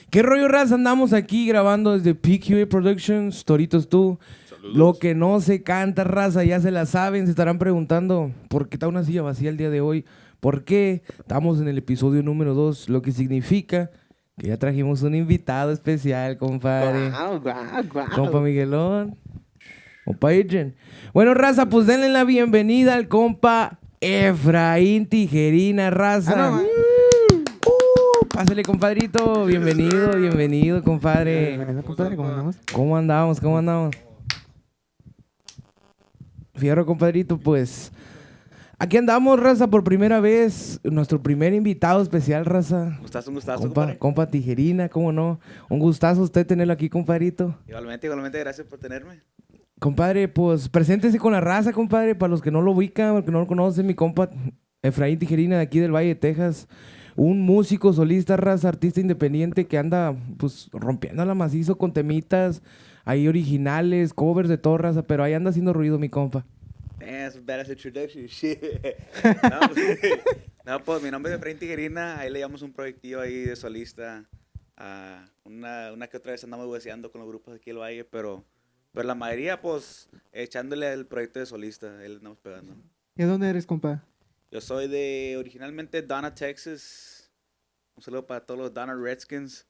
¿Qué rollo, raza? Andamos aquí grabando desde PQA Productions, Toritos tú. Saludos. Lo que no se canta, raza, ya se la saben. Se estarán preguntando por qué está una silla vacía el día de hoy. ¿Por qué? Estamos en el episodio número 2, lo que significa que ya trajimos un invitado especial, compadre. Compa Miguelón. Compa Adrian. Bueno, raza, pues denle la bienvenida al compa Efraín Tijerina, raza. Pásale, compadrito. Bienvenido, compadre. Compadre, ¿cómo andamos? ¿Cómo andamos? Fierro, compadrito, pues aquí andamos, raza, por primera vez. Nuestro primer invitado especial, raza. Un gustazo, compadre. Compa Tijerina, ¿cómo no? Un gustazo usted tenerlo aquí, compadrito. Igualmente, gracias por tenerme. Compadre, pues preséntese con la raza, compadre, para los que no lo ubican, los que no lo conocen, mi compa Efraín Tijerina de aquí del Valle de Texas. Un músico, solista, raza, artista independiente que anda, pues, rompiendo la macizo con temitas ahí originales, covers de todo, raza, pero ahí anda haciendo ruido, mi compa. That's a badass introduction, shit. Pues mi nombre es Efraín Tijerina, ahí le llamamos un proyectillo ahí de solista. Una que otra vez andamos hueseando con los grupos aquí del Valle, pero la mayoría, pues, echándole el proyecto de solista, ahí le andamos pegando. ¿Y de dónde eres, compa? Yo soy originalmente Donna, Texas. Un saludo para todos los Donna Redskins.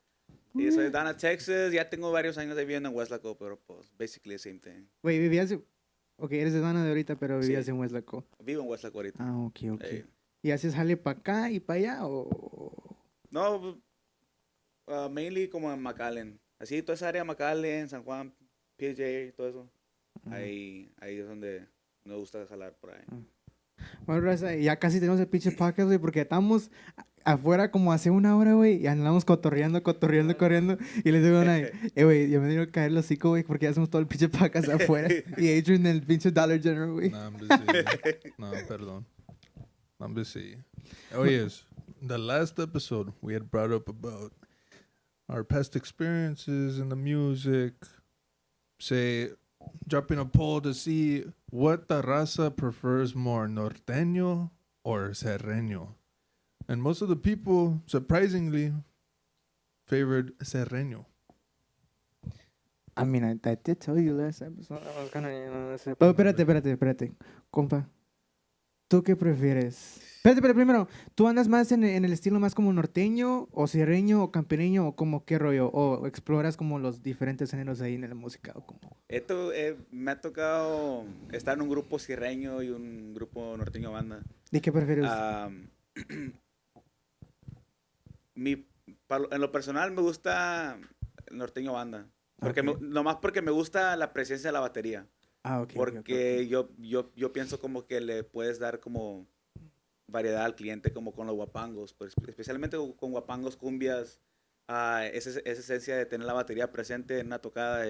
Y soy de Donna, Texas. Ya tengo varios años viviendo en Westlaco, pero pues, basically the same thing. Güey, vivías... Ok, eres de Dana de ahorita, pero vivías Sí. en Westlaco. Vivo en Westlaco ahorita. Ah, ok. Eh, ¿Y haces jale para acá y para allá o...? No, mainly como en McAllen. Así, toda esa área de McAllen, San Juan, PJ, todo eso. Ahí es donde me gusta jalar por ahí. Bueno, raza, ya casi tenemos el pinche podcast, güey, porque estamos afuera como hace una hora, güey, y andamos corriendo. Y les digo, güey, ya me dieron a caer los hocico, güey, porque ya hacemos todo el pinche podcast afuera. Y Adrian el pinche Dollar General, güey. No, I'm busy. No, perdón. I'm busy. Oh, yes. The last episode, we had brought up about our past experiences in the music. Say, dropping a poll to see what the raza prefers more, norteño or serreño. And most of the people, surprisingly, favored serreño. I mean, I did tell you last episode. I was gonna, Pero espérate. Compa, ¿tú qué prefieres? Espérate, primero, ¿tú andas más en el estilo más como norteño, o sierreño, o campereño, o como qué rollo? ¿O exploras como los diferentes géneros ahí en la música? ¿O como? Me ha tocado estar en un grupo sierreño y un grupo norteño banda. ¿Y qué prefieres? En lo personal me gusta el norteño banda. Porque Ok. nomás porque me gusta la presencia de la batería. Ok. Porque yo pienso como que le puedes dar como variedad al cliente, como con los guapangos, pues, especialmente con guapangos, cumbias. Esa esencia de tener la batería presente en una tocada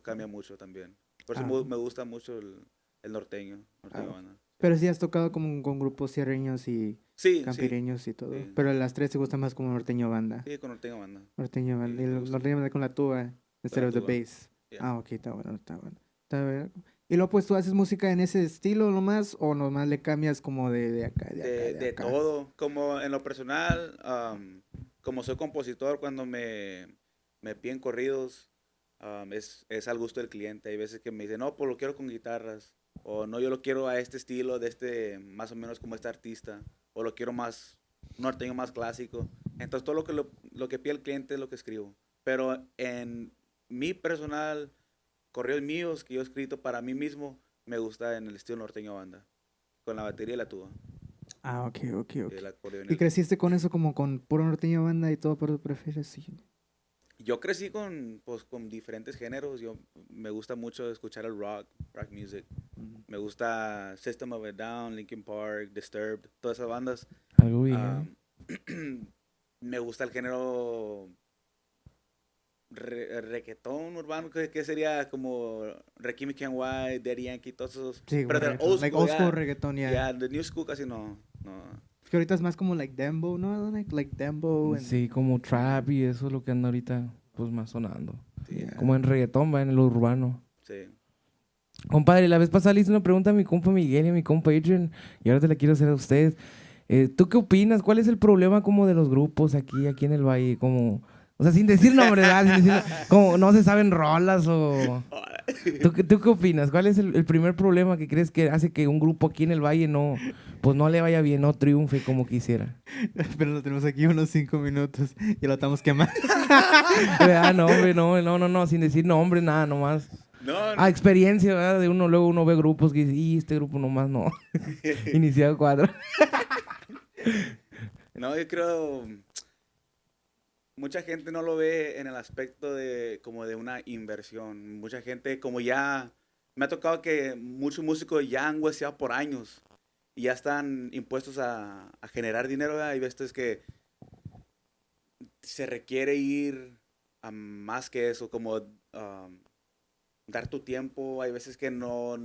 cambia mucho también. Por eso me gusta mucho el norteño banda. Pero sí has tocado como con grupos sierreños y Sí, campireños y todo. Sí. Pero las tres te gustan más como norteño banda. Sí, con norteño banda. Norteño banda. Sí, Y me el gusta. norteño banda con la tuba instead of the tuba. bass. Yeah. Ok, está bueno. Está bien. Y luego pues tú haces música en ese estilo nomás o nomás le cambias como de acá, De acá? todo. Como en lo personal, como soy compositor, cuando me piden corridos, es al gusto del cliente. Hay veces que me dicen, no, pues lo quiero con guitarras. O no, yo lo quiero a este estilo, más o menos como este artista. O lo quiero más, un norteño más clásico. Entonces todo lo que pide el cliente es lo que escribo. Pero en mi personal, corridos míos que yo he escrito para mí mismo, me gusta en el estilo norteño banda. Con la batería y la tuba. Ah, ok. El acordeón y ¿Y el- creciste con eso como con puro norteño banda y todo, pero prefieres? Sí. Yo crecí con diferentes géneros. Me gusta mucho escuchar el rock music. Me gusta System of a Down, Linkin Park, Disturbed, todas esas bandas. Algo bien. Me gusta el género reggaetón urbano, que sería como Rakim White, Daddy Yankee, todos esos. Sí, pero del reggaetón. old Like school, old school reggaetón, ya. Yeah, the new school casi no. Es que ahorita es más como like dembo, ¿no? Like dembo. Sí, como trap y eso es lo que anda ahorita, pues, más sonando. Sí, Como en reggaetón, va en lo urbano. sí. Compadre, la vez pasada le hice una pregunta a mi compa Miguel y a mi compa Adrian, y ahora te la quiero hacer a ustedes. ¿Tú qué opinas? ¿Cuál es el problema como de los grupos aquí en el Valle? Como O sea, sin decir nombres, ¿verdad? Sin decir, como no se saben rolas o... ¿Tú qué opinas? ¿Cuál es el primer problema que crees que hace que un grupo aquí en el Valle pues no le vaya bien, no triunfe como quisiera? Pero lo tenemos aquí unos 5 minutos y lo estamos quemando. No, hombre, no, sin decir nombre, nada, nomás. No, Ah, experiencia, ¿verdad? De uno, luego uno ve grupos que dice, y este grupo nomás no. Iniciado 4. no, yo creo mucha gente no lo ve en el aspecto de como de una inversión. Mucha gente como ya me ha tocado que muchos músicos ya han hueseado por años y ya están impuestos a generar dinero, ¿verdad? Hay veces que se requiere ir a más que eso, como dar tu tiempo. Hay veces que no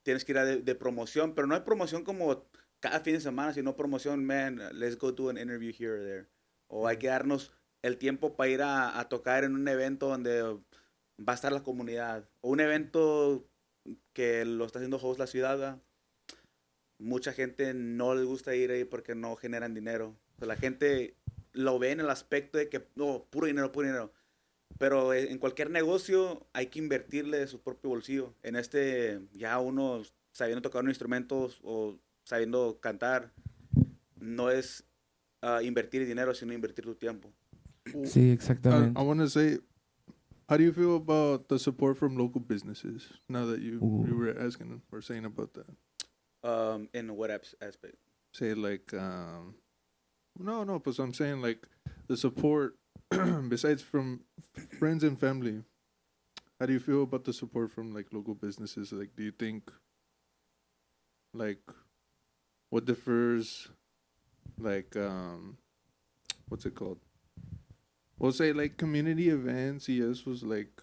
tienes que ir de promoción, pero no hay promoción como cada fin de semana, sino promoción, man, let's go do an interview here or there. O hay que darnos el tiempo para ir a tocar en un evento donde va a estar la comunidad. O un evento que lo está haciendo host la ciudad, ¿verdad? Mucha gente no les gusta ir ahí porque no generan dinero. O sea, la gente lo ve en el aspecto de que, no, puro dinero, puro dinero. Pero en cualquier negocio hay que invertirle de su propio bolsillo. En ya uno sabiendo tocar un instrumento o sabiendo cantar, no es invertir dinero, sino invertir tu tiempo. Sí, exactamente. I want to say, how do you feel about the support from local businesses? Now that you were asking or saying about that. In what aspect? Say like, no, but I'm saying like the support besides from friends and family. How do you feel about the support from like local businesses? Like, do you think like what differs? Like, what's it called? We'll say like community events. Yes, was like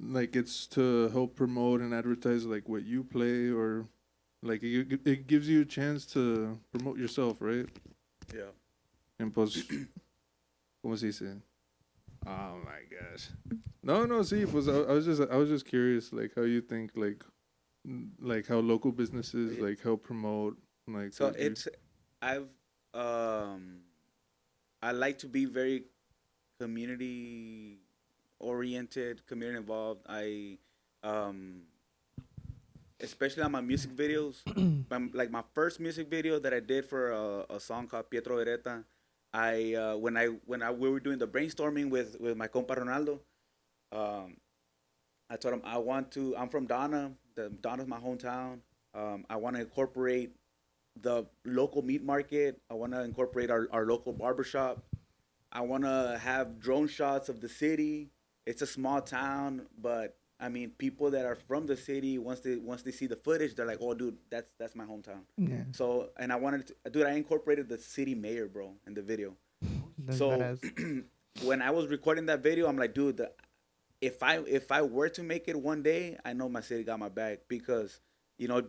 it's to help promote and advertise like what you play, or like it gives you a chance to promote yourself, right? Yeah. And pues, ¿cómo se dice? Oh my gosh. No, see, pues I was just curious, like how you think, like how local businesses like help promote, like. So I like to be very community oriented, community involved. Especially on my music videos, like my first music video that I did for a song called Pietro Vereta. We were doing the brainstorming with my compa Ronaldo, I told him I'm from Donna. Donna's my hometown. I want to incorporate the local meat market. I want to incorporate our local barbershop. I want to have drone shots of the city. It's a small town, but I mean, people that are from the city, once they see the footage, they're like, "Oh, dude, that's my hometown." Yeah. So, and I incorporated the city mayor, bro, in the video. That's So, badass. when I was recording that video, I'm like, dude, if I were to make it one day, I know my city got my back, because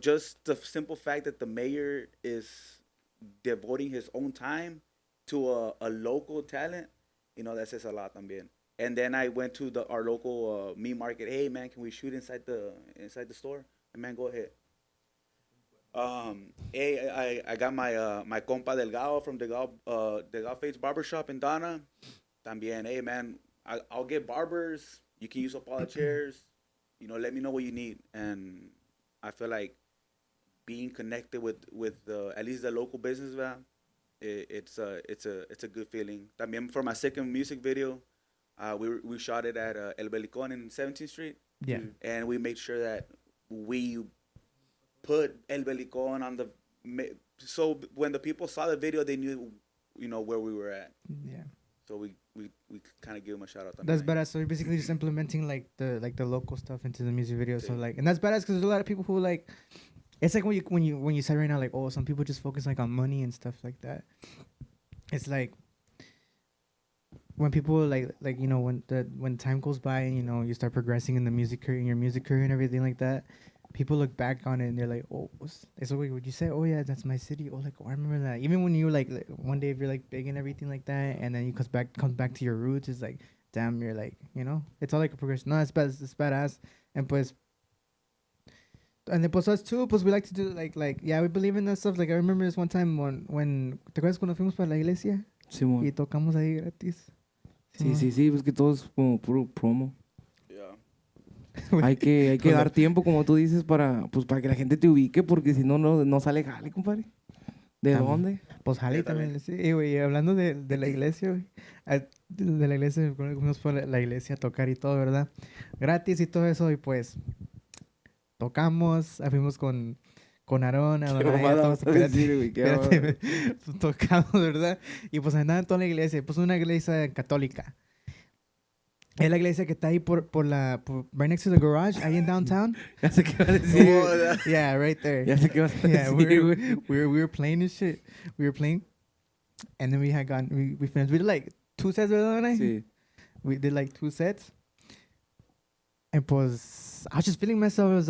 just the simple fact that the mayor is devoting his own time to a local talent, that says a lot también. And then I went to our local meat market. Hey man, can we shoot inside the store? And man, go ahead. Hey, I got my compa Delgado from Delgado Fates Barbershop in Donna. También, hey man, I'll get barbers. You can use up all the chairs. Let me know what you need. And I feel like being connected with at least the local business, man, it's a good feeling. También for my second music video, we shot it at El Belicón in 17th Street. Yeah. And we made sure that we put El Belicón on so when the people saw the video, they knew, where we were at. Yeah. So we kind of give them a shout out. That's badass. So you're basically just implementing like the local stuff into the music video. So like, and that's badass because there's a lot of people who like. It's like when you say right now, like, oh, some people just focus like on money and stuff like that. It's like when people like when time goes by and you start progressing in your music career and everything like that, people look back on it and they're like, oh, so would you say, oh yeah, that's my city? Oh, like, oh, I remember that. Even when you like one day if you're like big and everything like that, and then you comes back to your roots, it's like, damn, you're like, it's all like a progression. No, it's badass. And then pues us too, pues we like to do like yeah, we believe in that stuff. Like I remember this one time when ¿te acuerdas cuando fuimos para la iglesia? Simón. Y tocamos ahí gratis. Sí, pues que todo es como puro promo. Yeah. Hay que dar tiempo, como tú dices, para que la gente te ubique, porque si no, no sale jale, compadre. ¿De También. dónde? Pues Jali Yo también, también. sí, güey, hablando de la iglesia, güey. De la iglesia, fuimos por la iglesia a tocar y todo, ¿verdad? Gratis y todo eso, y pues tocamos, fuimos con Aarón, ¿Qué Adonai, a mamada todos, vas a decir, güey? ¿Qué mamada? espérate, tocamos, ¿verdad? Y pues andaba en toda la iglesia, pues una iglesia católica. Es la iglesia que está ahí right next to the garage, ahí en downtown. Ya sé qué vas a decir, Oh, güey. Yeah, right there. Ya sé qué vas a Yeah, decir, güey. we were playing this shit. We were playing, and then we had we finished. We did like 2 sets, ¿verdad? Sí. We did like 2 sets. And pues, I was just feeling myself.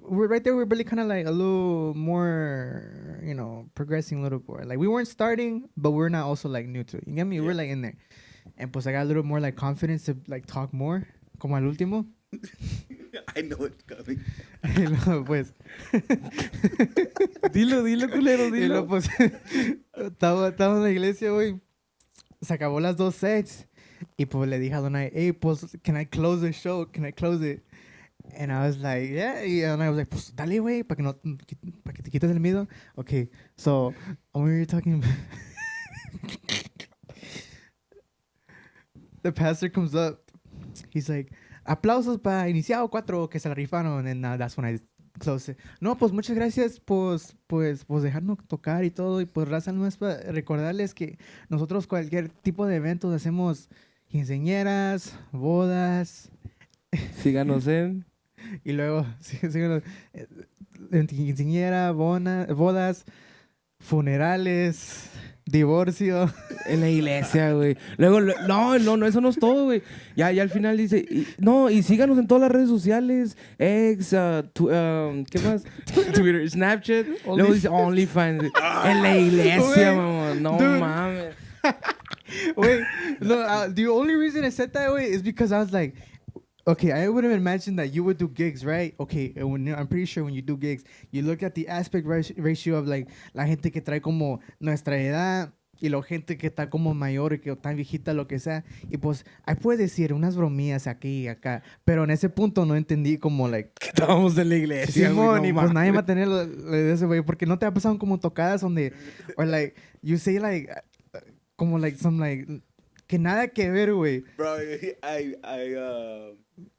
We're right there. We're really kind of like a little more, progressing a little more. Like we weren't starting, but we're not also like new to it. You get me? We're like in there. And pues I got a little more like confidence to like talk more. Como al último. I know it's coming. Y luego, pues, Dilo, culero, y dilo. luego, pues, estaba en la iglesia, güey. Se acabó las 2 sets. Y pues le dije a Donai, hey, pues, can I close the show? Can I close it? And I was like, yeah. Y Donai was like, pues, dale, güey, para que te quites el miedo. Okay, so, when we were talking about the pastor comes up. He's like, aplausos para iniciado 4 que se la rifaron. And that's when I close it. No, pues muchas gracias pues dejarnos tocar y todo. Y pues raza, no es para recordarles que nosotros cualquier tipo de eventos hacemos quinceañeras, bodas. Síganos en... Y luego, síganos, quinceañera, bodas, funerales, divorcio. En la iglesia, güey. Luego, no, eso no es todo, güey. Ya al final dice, y síganos en todas las redes sociales. ¿Qué más? Twitter, Snapchat. Luego dice OnlyFans. En la iglesia, Güey, mamá. No dude. mames. Wait, no, the only reason I said that way is because I was like, okay, I would have imagined that you would do gigs, right? Okay, I'm pretty sure when you do gigs, you look at the aspect ratio of like la gente que trae como nuestra edad y la gente que está como mayor y que está viejita, lo que sea. Y pues, ahí puedes decir unas bromillas aquí y acá, pero en ese punto no entendí como like... Que estábamos en la iglesia, güey. Simón, No y pues nadie va mames. a tener lo de ese güey, porque no te ha pasado como tocadas donde, or like, you say like, como like, some like, que nada que ver, güey. Bro,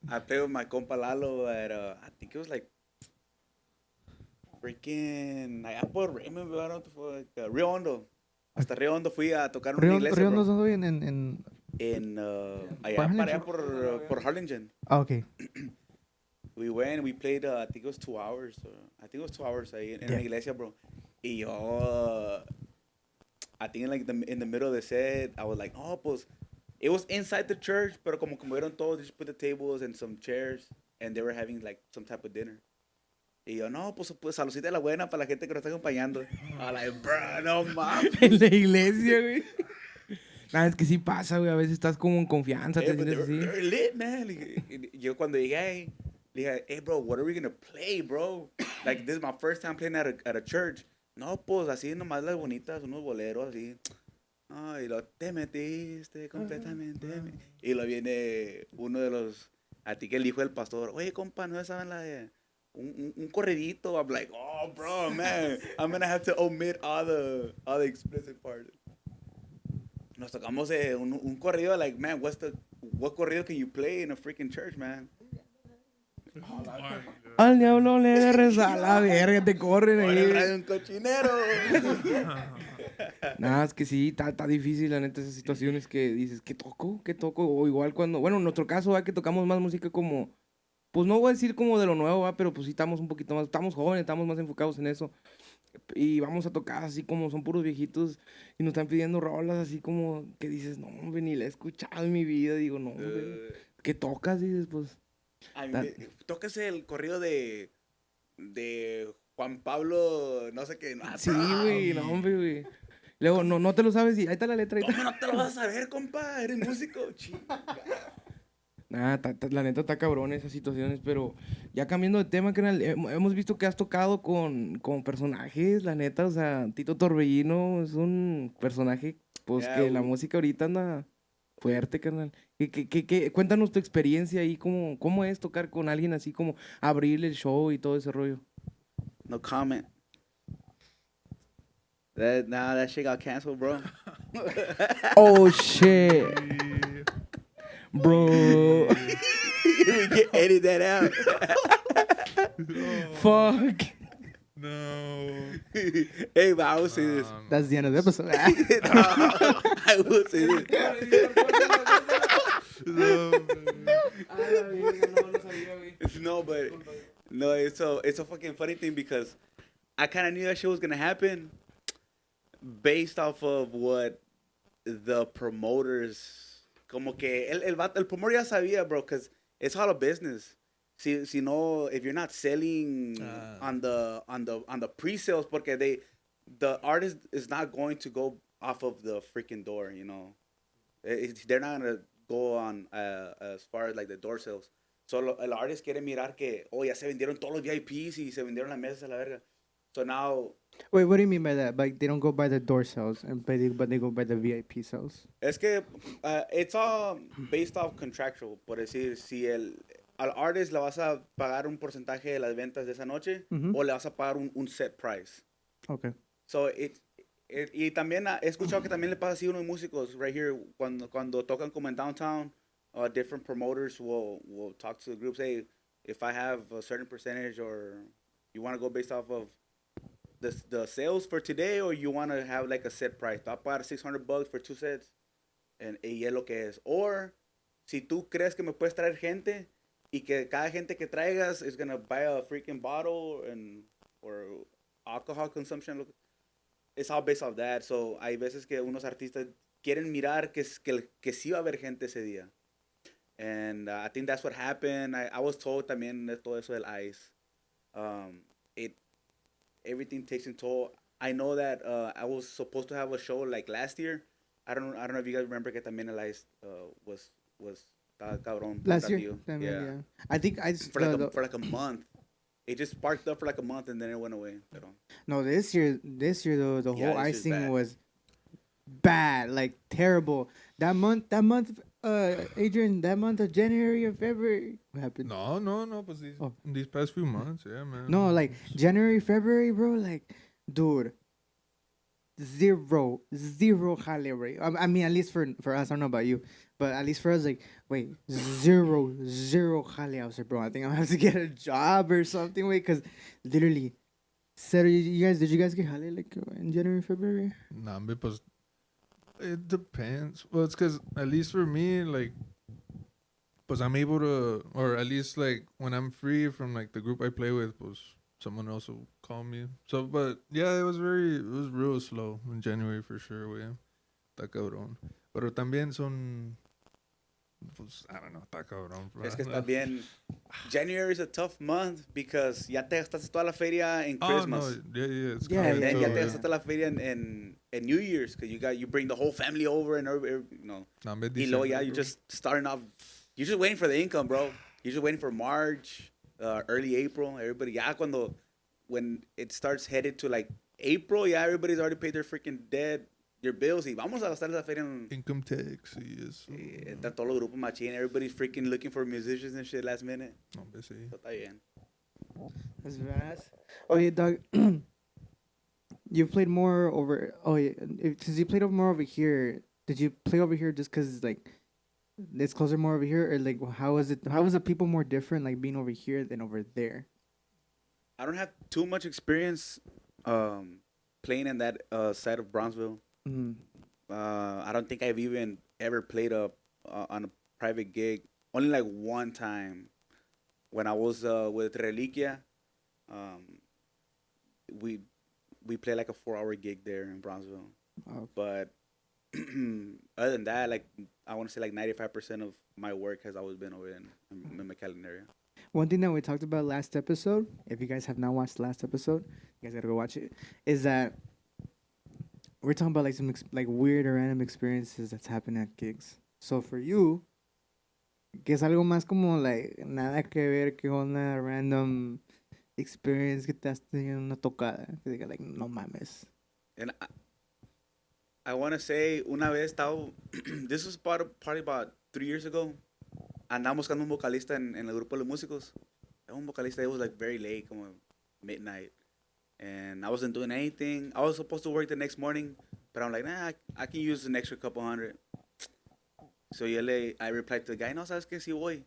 I played with my compa Lalo at, I think it was like freaking, allá por Raymond, I don't know, Río Hondo. Hasta Río Hondo fui a tocar en una iglesia, Río bro. no soy en... Allá para allá por Harlingen. Ah, ok. We went, we played, I think it was 2 hours. I think it was 2 hours ahí en la iglesia, bro. Y yo, I think in the middle of the set, I was like, oh, pues, it was inside the church, pero como vieron todos, they just put the tables and some chairs, and they were having like some type of dinner. Y yo, no, pues saludcita de la buena para la gente que nos está acompañando. I'm like, bro, no mames. En la iglesia, güey. Nada, es que sí pasa, güey. A veces estás como en confianza, te But sientes así. they're lit, man. Yo cuando llegué, le dije, hey, bro, what are we gonna play, bro? Like, this is my first time playing at a church. No, pues, así nomás las bonitas, unos boleros, así. Oh, y lo, te metiste completamente. Y lo viene uno de los, a ti que el hijo del pastor, oye, compa, ¿no saben la de un corridito? I'm like, oh, bro, man, I'm gonna have to omit all the explicit parts. Nos tocamos un corrido, like, man, what corrido can you play in a freaking church, man? Al diablo le rezar la verga, te corren Ahora el ahí. radio un cochinero. Nada, es que sí, está difícil, la neta, esas situaciones que dices, ¿qué toco? O igual cuando, bueno, en nuestro caso, va que tocamos más música como, pues no voy a decir como de lo nuevo, va, pero pues sí estamos un poquito más, estamos jóvenes, estamos más enfocados en eso. Y vamos a tocar así como son puros viejitos y nos están pidiendo rolas así como que dices, no, hombre, ni la he escuchado en mi vida. Digo, no, hombre, ¿qué tocas? Dices, pues. Tocas el corrido de Juan Pablo, no sé qué. Sí, güey, no, hombre, güey. Luego, no te lo sabes y ahí está la letra. ¿Cómo no te lo vas a saber, compa? Eres músico. Nada, la neta está cabrón esas situaciones, pero ya cambiando de tema, carnal, hemos visto que has tocado con personajes, la neta, o sea, Tito Torbellino es un personaje, pues Yeah, que la güey. música ahorita anda Fuerte, carnal. Cuéntanos tu experiencia ahí, cómo es tocar con alguien así, como abrirle el show y todo ese rollo. No comment. That shit got canceled, bro. Oh, shit, Yeah. bro. We can edit that out. Fuck. No. Hey, but I will say this. That's the end of the episode. No, I will say this. No, but no, it's a fucking funny thing because I kind of knew that shit was gonna happen based off of what the promoters, como que el promoter ya sabía, bro, because it's all a business. Si no, if you're not selling on the pre-sales, porque the artist is not going to go off of the freaking door, you know. They're not gonna go on as far as like the door sales. Solo el artist quiere mirar que, oh, ya se vendieron todos los VIPs y se vendieron las mesas a la verga. So now, Wait, what do you mean by that? Like they don't go by the door sales, but they go by the VIP sales. es que it's all based off contractual. Por decir, si al artist le vas a pagar un porcentaje de las ventas de esa noche o le vas a pagar un set price. Okay. So y también he escuchado que también le pasa así a unos músicos right here cuando tocan como en downtown. Different promoters will talk to the groups. Hey, if I have a certain percentage, or you want to go based off of the sales for today, or you want to have like a set price. Te va a pagar $600 for 2 sets, y es lo que es. Or si tú crees que me puedes traer gente y que cada gente que traigas is gonna buy a freaking bottle or alcohol consumption, it's all based off that. So hay veces que unos artistas quieren mirar que sí va a haber gente ese día. And I think that's what happened. I was told también de todo eso del ice. Everything takes in toll. I know that I was supposed to have a show like last year. I don't know if you guys remember que también el ice was cabrón. Last year, yeah. I think for like a month. It just sparked up for like a month and then it went away. Pero, no, this year though the whole this year's icing bad. was bad, like terrible. That month, Adrian, that month of January or February, what happened? No. But these past few months, yeah, man. No, like January, February, bro. Like, dude, zero jale rate. I mean, at least for us, I don't know about you, but at least for us, like, wait, zero jale. I was like, bro, I think I'm gonna have to get a job or something, wait, because literally, did you guys get jale like in January, February? Nah, because it depends. Well, it's because at least for me, like, pues I'm able to, or at least like when I'm free from like the group I play with, pues someone else will call me. So, but yeah, it was real slow in January for sure, güey. Está cabrón. Pero también son, pues, I don't know, está cabrón. es que está bien. January is a tough month because ya te gastaste toda la feria en Christmas. No, yeah, it's Yeah, And then correcto, ya te güey. gastaste la feria en New Year's because you bring the whole family over and everybody, you know. Nah, hombre, Y luego diciembre, ya you're bro. just starting off. You're just waiting for the income, bro. You're just waiting for March, early April. Everybody, ya when it starts headed to like April, yeah, everybody's already paid their freaking their bills. Y vamos a gastar esa feria en Income tax, y eso. están todos los grupos machín. Everybody's freaking looking for musicians and shit last minute. No, hombre, sí. So está bien. That's badass. Oh yeah, dog. You've played more over. Oh yeah, since you played more over here, did you play over here just because like it's closer more over here, or like how is it? How is the people more different like being over here than over there? I don't have too much experience playing in that side of Bronzeville. Mm-hmm. I don't think I've even ever played on a private gig. Only like one time when I was with Reliquia. We played like a 4-hour gig there in Bronzeville. Wow. But other than that, like I want to say like 95% of my work has always been over in McAllen area. One thing that we talked about last episode, if you guys have not watched the last episode, you guys gotta go watch it, is that we're talking about like some like weird or random experiences that's happened at gigs. So for you, que es algo más como like nada que ver que una random experience que te has tenido en una tocada. Que diga like, no mames. And I want to say, una vez estaba, this was probably about 3 years ago. Andamos buscando un vocalista en el grupo de los músicos. Un vocalista, it was like very late, como midnight. And I wasn't doing anything. I was supposed to work the next morning, but I'm like, nah, I can use an extra couple hundred. So I replied to the guy, no, ¿sabes qué? Sí voy.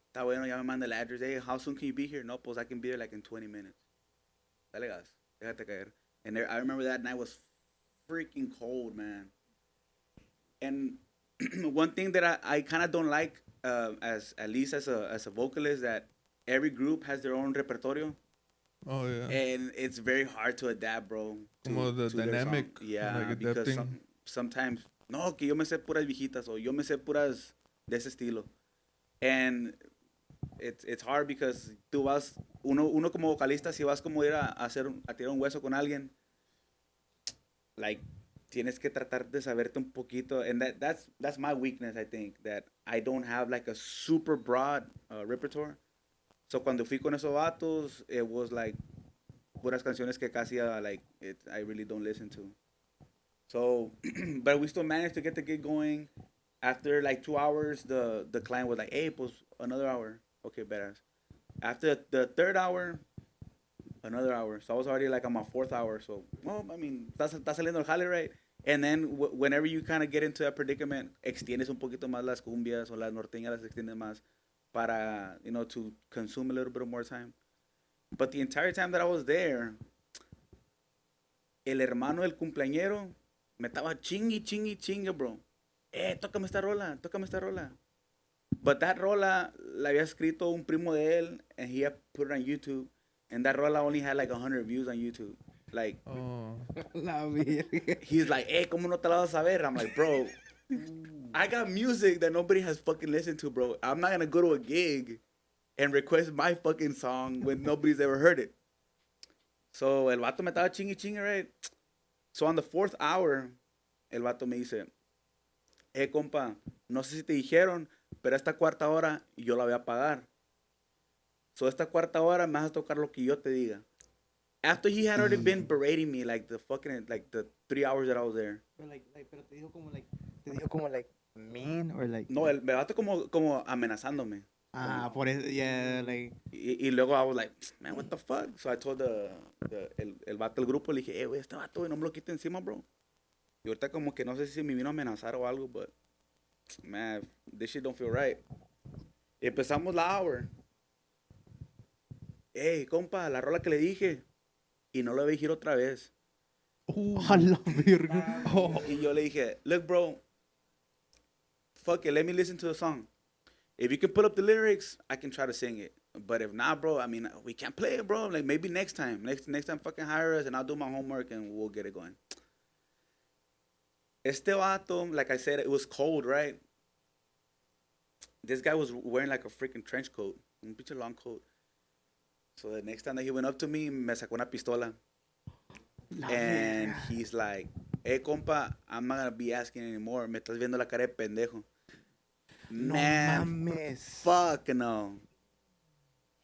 Está bueno, ya me manda el address. Hey, how soon can you be here? No, pues I can be there like in 20 minutes. Dale gas, déjate caer. And I remember that night was freaking cold, man. And one thing that I kind of don't like, as at least as a vocalist, that every group has their own repertorio. Oh, yeah. And it's very hard to adapt, bro. Como the their dynamic, song. Yeah, like because adapting. sometimes, no, que yo me sé puras viejitas o yo me sé puras de ese estilo. And it's hard because tú vas, uno como vocalista, si vas como ir a tirar un hueso con alguien, like, tienes que tratar de saberte un poquito. And that's my weakness, I think, that I don't have like a super broad repertoire. So cuando fui con esos vatos, it was like puras canciones que casi I really don't listen to. So, but we still managed to get the gig going. After like 2 hours, the client was like, "Hey, pues another hour." Okay, badass. After the third hour, another hour. So I was already like on my fourth hour. So, well, I mean, está saliendo el jale, right? And then whenever you kind of get into that predicament, extiendes un poquito más las cumbias o las norteñas las extiendes más para, to consume a little bit of more time. But the entire time that I was there, el hermano del cumpleañero me estaba chingue, bro. Tócame esta rola. But that rola la había escrito un primo de él, and he had put it on YouTube. And that rola only had like 100 views on YouTube. Like, La verga. he's like, ¿cómo no te la vas a ver? I'm like, bro, I got music that nobody has fucking listened to, bro. I'm not gonna go to a gig and request my fucking song when nobody's ever heard it. So el vato me estaba chingue, right? So on the fourth hour, el vato me dice, compa, no sé si te dijeron, pero esta cuarta hora yo la voy a pagar. So esta cuarta hora me vas a tocar lo que yo te diga. After he had already been berating me like the 3 hours that I was there. Pero te dijo como like mean or like. No, el vato como amenazándome. Ah, por eso, yeah, like. Y luego I was like, man, what the fuck? So I told el vato del grupo, le dije, güey, este vato, güey, no me lo quite encima, bro. Y ahorita como que no sé si me vino a amenazar o algo, but, man, this shit don't feel right. Y empezamos la hour. Compa, la rola que le dije. Y no lo voy a decir otra vez. A la verga. Y yo le dije, look, bro, fuck it, let me listen to the song. If you can put up the lyrics, I can try to sing it. But if not, bro, I mean, we can't play it, bro. Like, maybe next time. Next time, fucking hire us, and I'll do my homework, and we'll get it going. Este vato, like I said, it was cold, right? This guy was wearing like a freaking trench coat. Un pinche long coat. So the next time that he went up to me, me sacó una pistola. And he's like, compa, I'm not going to be asking anymore. Me estás viendo la cara de pendejo. Man, mames. Fuck no.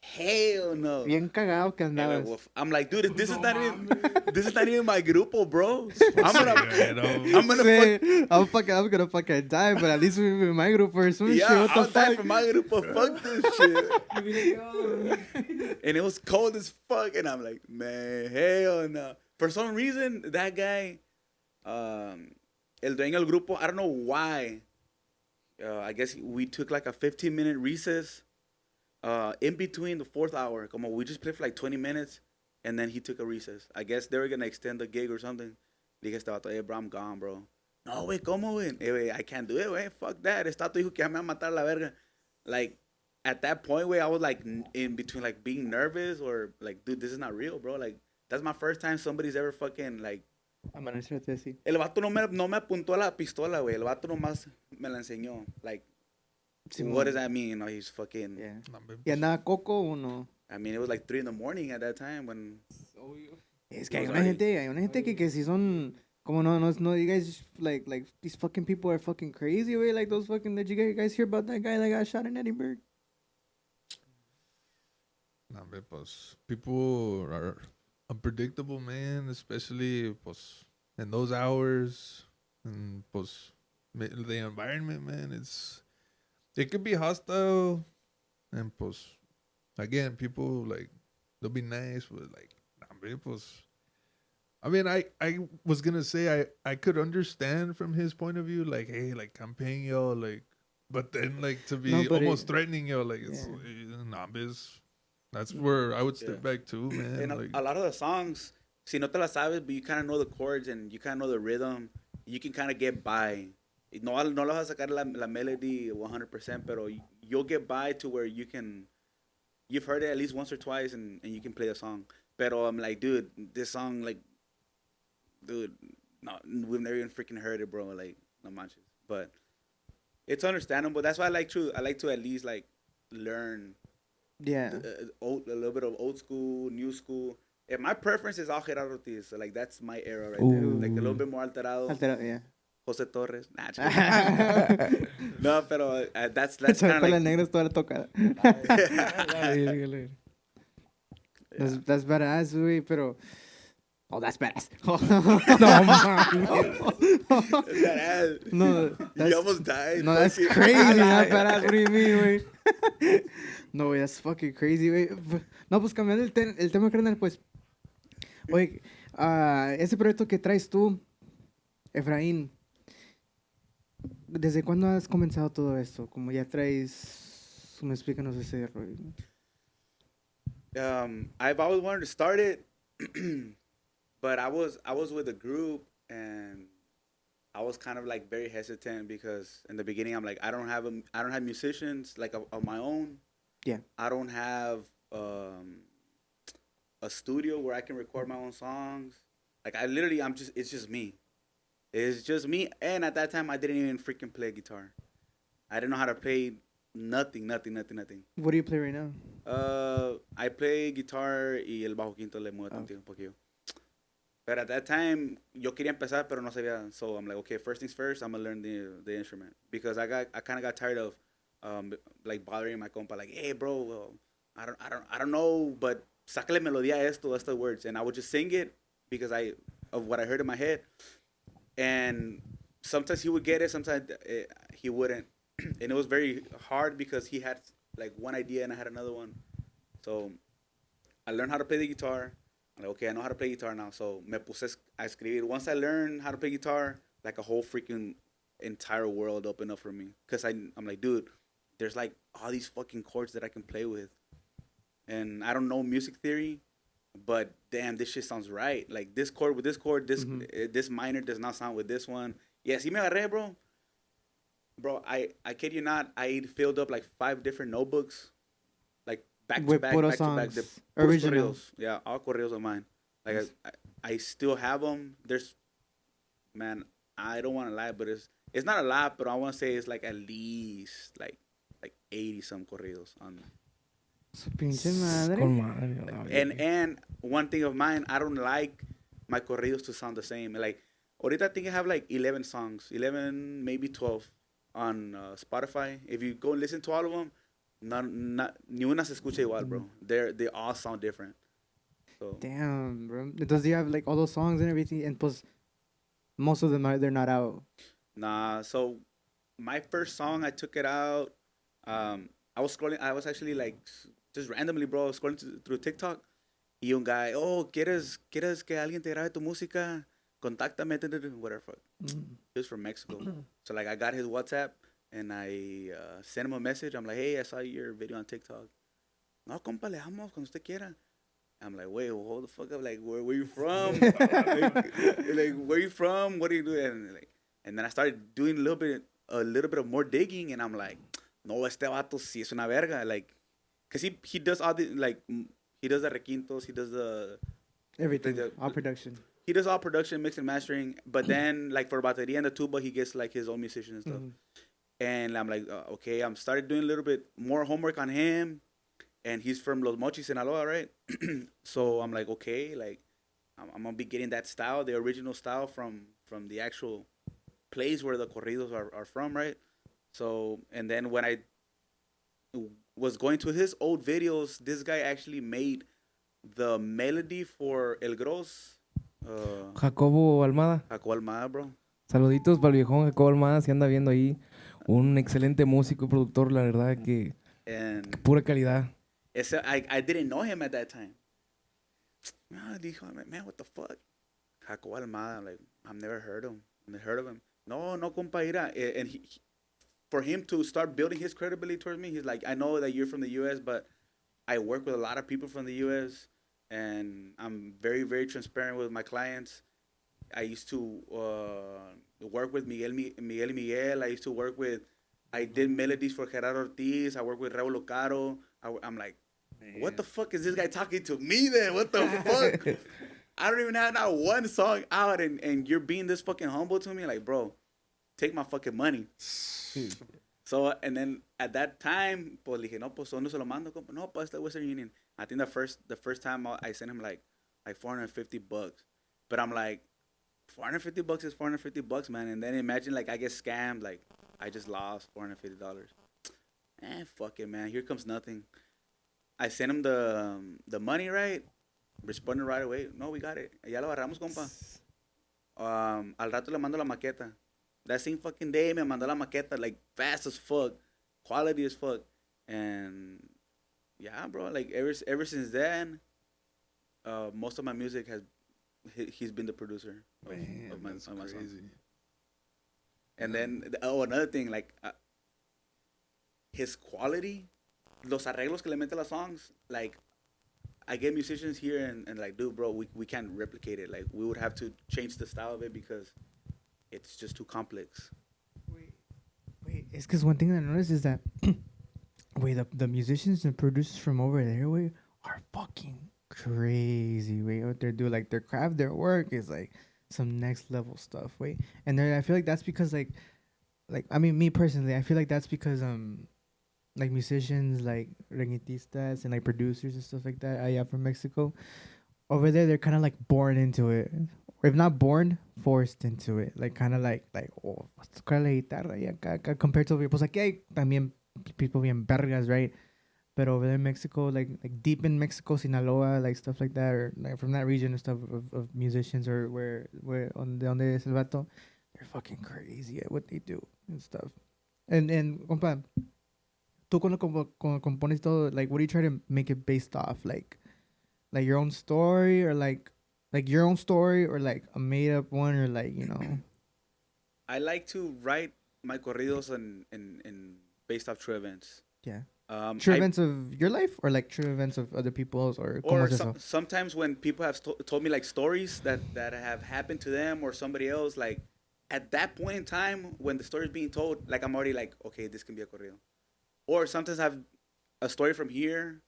Hell no. Bien cagado que andabas. I'm like, dude, this is not even my grupo, bro. I'm gonna I'm gonna fucking die, but at least we're in my group or some shit. What I'll the die fuck? for my grupo. Fuck this shit. And it was cold as fuck, and I'm like, man, hell no. For some reason, that guy, el dueño del grupo, I don't know why. I guess we took like a 15-minute recess. In between the fourth hour, como we just played for like 20 minutes, and then he took a recess. I guess they were gonna extend the gig or something. Dije este vato, bro, I'm gone, bro. No, wait, ¿cómo, güey? Wey, I can't do it, wey. Fuck that. Este vato dijo que ya me va a matar la verga. Like, at that point, wey, I was like in between like being nervous or like, dude, this is not real, bro. Like, that's my first time somebody's ever fucking like. Amenaciado así. El vato no me apuntó a la pistola, güey. El vato nomás me la enseñó. Like, what does that mean? No, he's fucking. Yeah. ¿Y andaba coco o no? I mean, it was like 3 a.m. at that time when. Es que hay una gente que si son como no digas like these fucking people are fucking crazy, way. Like those fucking. Did you guys hear about that guy that got shot in Edinburgh? Nah, pues people are unpredictable, man. Especially pues and those hours, and pues, the environment, man, it could be hostile, and pues, again, people like they'll be nice, but like, nah, pues, I mean, I was gonna say I could understand from his point of view, like, hey, like I'm paying y'all, like, but then like to be No, but almost threatening y'all, like it's yeah. nah, biz. That's where I would step Yeah. back too, man. And Like, a lot of the songs, si no te la sabes, but you kind of know the chords and you kind of know the rhythm, you can kind of get by. No le vas a sacar la melody 100%, pero you'll get by to where you've heard it at least once or twice and you can play the song. Pero I'm like, dude, this song, like, dude, no, we've never even freaking heard it, bro. Like, no manches. But it's understandable. That's why I like to at least like learn Yeah. a little bit of old school, new school. And my preference is all Gerardo Ortiz. So like that's my era right there. Like a little bit more alterado. Yeah. Jose Torres. Nah, no, pero that's kind of Con la like. negra es toda la tocada. That's badass, güey, pero... Oh, that's badass. No, You almost died. No, that's fucking- crazy, not badass. What do you mean, güey? No, güey, that's fucking crazy, güey. No, pues cambiando el tema, carnal, pues... Oye, ese proyecto que traes tú, Efraín, ¿desde cuándo has comenzado todo esto? Como ya traes... Me explícanos ese rollo. I've always wanted to start it, but I was with a group and I was kind of like very hesitant because in the beginning I'm like I don't have musicians like of my own. Yeah. I don't have a studio where I can record my own songs. Like it's just me. It's just me. And at that time I didn't even freaking play guitar. I didn't know how to play nothing. What do you play right now? I play guitar y el bajo quinto le muevo tantito un poquillo. But at that time, yo quería empezar, pero no sabía. So I'm like, okay, first things first, I'm gonna learn the instrument because I kind of got tired of like bothering my compa, like, hey, bro, well, I don't know, but sácale melodía a esto, that's the words, and I would just sing it because of what I heard in my head, and sometimes he would get it, sometimes he wouldn't, and it was very hard because he had like one idea and I had another one, so I learned how to play the guitar. I'm like, okay, I know how to play guitar now. So me puse a escribir. Once I learned how to play guitar, like a whole freaking entire world opened up for me. Because I'm like, dude, there's like all these fucking chords that I can play with. And I don't know music theory, but damn, this shit sounds right. Like this chord with this chord, this minor does not sound with this one. Yeah, si me agarré, bro. Bro, I kid you not, I filled up like 5 different notebooks. Like back to back. The original. Corridos. Yeah, all corridos of mine. Like I still have them. Man, I don't want to lie, but it's not a lot, but I want to say it's like at least like 80 some corridos on. Su pinche madre. Con madre. And one thing of mine, I don't like my corridos to sound the same. Like ahorita I think I have like 11 songs, 11 maybe 12 on Spotify. If you go and listen to all of them. Ni una se escucha igual, bro. They all sound different. So. Damn, bro. Does he have like all those songs and everything? And plus, most of them they're not out. Nah. So my first song, I took it out. I was scrolling. I was actually like just randomly, bro, scrolling through TikTok. Y un guy, oh, ¿quieres que alguien te grabe tu música? Contáctame, whatever. He was from Mexico. So like I got his WhatsApp. And I sent him a message. I'm like, hey, I saw your video on TikTok. No, compa, le damos cuando usted quiera. I'm like, wait, well, hold the fuck up. Like, where you from? like, where you from? What do you do? And then I started doing a little bit of more digging. And I'm like, no, este vato sí es una verga. Like, because he does all the, like, he does the requintos. He does the... Everything. All production. He does all production, mix and mastering. But then, like, for batería and the tuba, he gets, like, his own musicians and stuff. And I'm like, okay, I'm started doing a little bit more homework on him. And he's from Los Mochis, Sinaloa, right? So I'm like, okay, like, I'm going to be getting that style, the original style from the actual place where the corridos are from, right? So, and then when I was going to his old videos, this guy actually made the melody for El Gros Jacobo Almada. Jacob Almada, bro. Saluditos para el viejón Jacobo Almada, si anda viendo ahí. Un excelente músico y productor, la verdad que And pura calidad. I didn't know him at that time. Dijo, man, what the fuck? Jacob Almada, like, I've never heard him. Never heard of him. No, compa, mira. And for him to start building his credibility towards me, he's like, I know that you're from the U.S., but I work with a lot of people from the U.S., and I'm very, very transparent with my clients. I used to work with Miguel y Miguel. I used to work with, I did melodies for Gerardo Ortiz. I work with Raul Caro. I'm like, what the fuck is this guy talking to me then? What the fuck? I don't even have not one song out, and you're being this fucking humble to me. Like, bro, take my fucking money. So, and then at that time, pues le dije, no, pues, ¿dónde se lo mando? Compa? No, pues, the Western Union. I think the first time I sent him like $450. But I'm like, $450 is $450, man. And then imagine, like, I get scammed. Like, I just lost $450. Fuck it, man. Here comes nothing. I sent him the money, right? Responded right away. No, we got it. Ya lo agarramos, compa. Al rato le mando la maqueta. That same fucking day me mandó la maqueta, like, fast as fuck. Quality as fuck. And, yeah, bro, like, ever since then, most of my music he's been the producer of my song. And then, another thing, like, his quality, los arreglos que le mete las songs, like, I get musicians here and like, dude, bro, we can't replicate it. Like, we would have to change the style of it because it's just too complex. Wait, it's because one thing that I noticed is that, wait, the musicians and producers from over there, wait, are fucking crazy. Wait, what they do, like, their craft, their work is like some next level stuff. Wait, and I feel like that's because like I mean, me personally, I feel like that's because like musicians, like reggaetistas and like producers and stuff like that, allá from Mexico, over there, they're kind of like born into it, or if not born, forced into it. Like, kind of like oh, vas a tocar la guitarra y acá, compared to, pues aquí hay también people bien vergas, right? But over there in Mexico, like deep in Mexico, Sinaloa, like stuff like that, or like from that region and stuff of musicians, or where on the es el vato, they're fucking crazy at what they do and stuff. And compa, tú cuando compones todo, like, what do you try to make it based off? Like your own story, or like your own story, or like a made up one, or like, you know. I like to write my corridos in based off true events. Yeah. True events of your life, or like true events of other people's, or sometimes when people have told me like stories that have happened to them or somebody else, like, at that point in time when the story is being told, like, I'm already like, okay, this can be a corrido. Or sometimes I have a story from here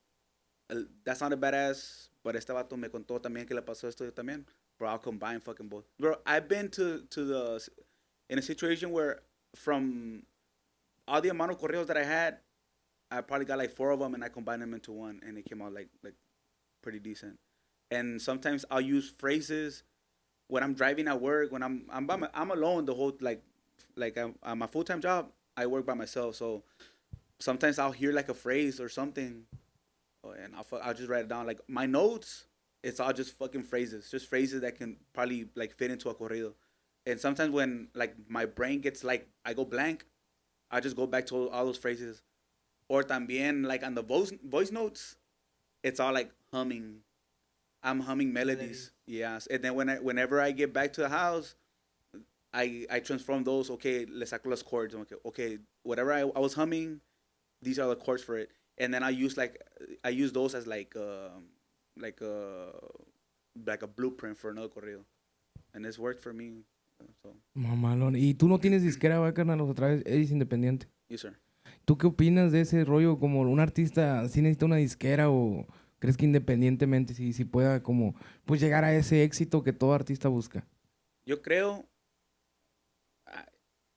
that sounded badass, but este vato me contó también que le pasó esto también. Bro, I'll combine fucking both. Bro, I've been in a situation where from all the amount of corridos that I had, I probably got like 4 of them and I combined them into one, and it came out like pretty decent. And sometimes I'll use phrases when I'm driving at work, when I'm alone the whole like I'm a full-time job, I work by myself, so sometimes I'll hear like a phrase or something, and I'll just write it down. Like, my notes, it's all just fucking phrases, just phrases that can probably like fit into a corrido. And sometimes when like my brain gets like, I go blank, I just go back to all those phrases. Or también, like, on the voice notes, it's all like humming. I'm humming melodies. Yes. And then whenever I get back to the house, I transform those. Okay, le saco los chords. Okay, whatever I was humming, these are the chords for it. And then I use those as like a blueprint for another corrido. And it's worked for me. So. Mamalón. ¿Y tú no tienes disquera, va, carnal? Otra vez eres independiente. Yes, sir. ¿Tú qué opinas de ese rollo? Como un artista, ¿sí necesita una disquera, o crees que independientemente si pueda como pues llegar a ese éxito que todo artista busca? Yo creo,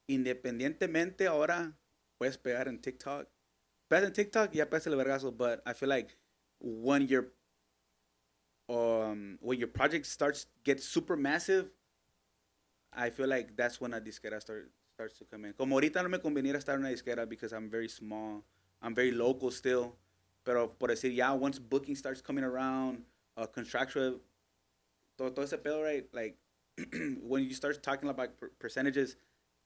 independientemente, ahora puedes pegar en TikTok. Pegas en TikTok, ya pegas el vergazo. But I feel like when your project gets super massive, I feel like that's when a disquera starts to come in. Como ahorita no me conveniera estar en una disquera because I'm very small. I'm very local still. Pero por decir, ya, once booking starts coming around, contractual todo ese pedo, right? Like, when you start talking about percentages,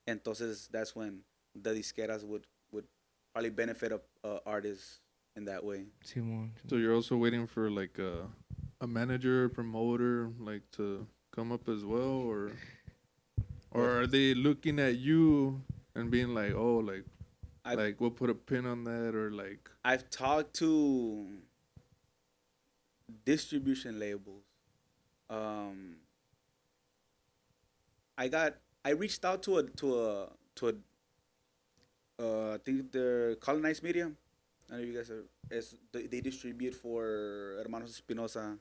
entonces that's when the disqueras would probably benefit a artist in that way. Simón. So you're also waiting for like a manager, promoter, like to come up as well, or are they looking at you and being like, oh, like we'll put a pin on that, or like I've talked to distribution labels. Um, I reached out to I think they're colonized media. I don't know if you guys are. They distribute for Hermanos Espinosa,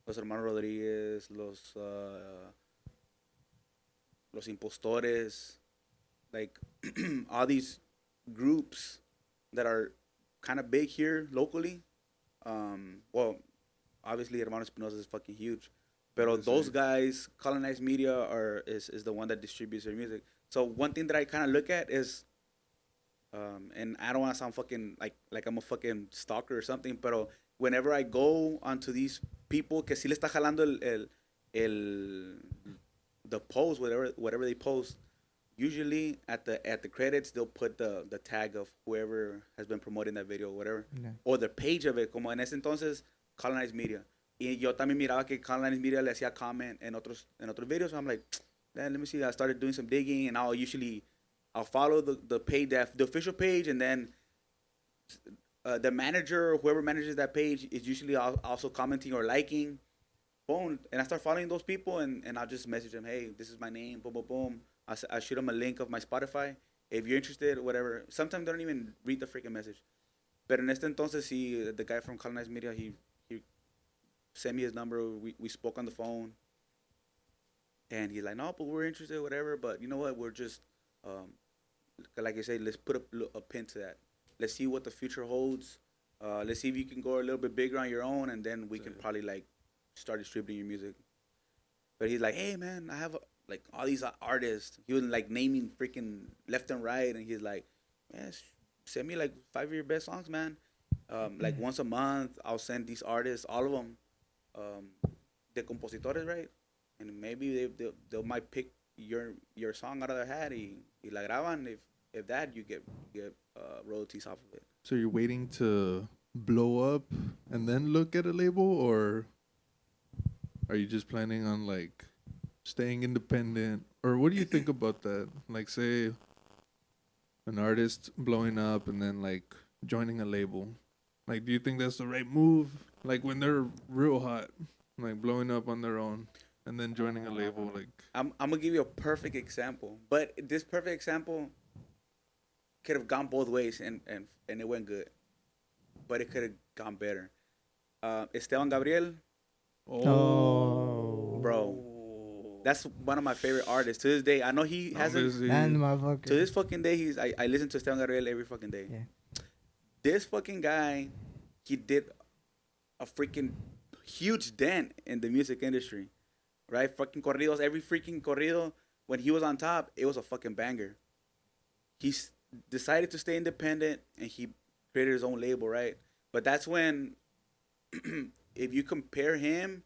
los Hermanos Rodriguez, los Impostores, like all these groups that are kind of big here locally. Well, obviously Hermanos Espinosa is fucking huge, but those guys, colonized media, is the one that distributes their music. So one thing that I kind of look at is, and I don't want to sound fucking like I'm a fucking stalker or something, but whenever I go onto these people que sí le está jalando el the post, whatever they post, usually at the credits they'll put the tag of whoever has been promoting that video, whatever, or the page of it, como en ese entonces colonized media. Y yo también miraba que colonized media le hacía comment en otros videos. So I'm like, let me see. I started doing some digging, and I'll follow the page, the official page, and then the manager or whoever manages that page is usually also commenting or liking. Boom, and I start following those people, and I'll just message them, hey, this is my name, boom, boom, boom. I shoot them a link of my Spotify. If you're interested, whatever. Sometimes they don't even read the freaking message. But en este entonces, sí, the guy from Colonized Media, he sent me his number. We spoke on the phone. And he's like, no, but we're interested, whatever. But you know what? We're just, like I said, let's put a pin to that. Let's see what the future holds. Let's see if you can go a little bit bigger on your own, and then we can probably like start distributing your music. But he's like, hey, man, I have like all these artists. He was like naming freaking left and right, and he's like, man, send me like 5 of your best songs, man. Like once a month, I'll send these artists, all of them, the compositores, right? And maybe they might pick your song out of their hat y la graban. If that, you get royalties off of it. So you're waiting to blow up and then look at a label, or are you just planning on like staying independent? Or what do you think about that? Like, say an artist blowing up and then like joining a label. Like, do you think that's the right move? Like when they're real hot, like blowing up on their own and then joining a label. Like, I'm gonna give you a perfect example, but this perfect example could have gone both ways, and it went good, but it could have gone better. Esteban Gabriel, bro, that's one of my favorite artists to this day. I know he hasn't. And motherfucker. To this fucking day, I listen to Esteban Gabriel every fucking day. Yeah. This fucking guy, he did a freaking huge dent in the music industry, right? Fucking corridos, every freaking corrido, when he was on top, it was a fucking banger. He decided to stay independent, and he created his own label, right? But that's when, if you compare him,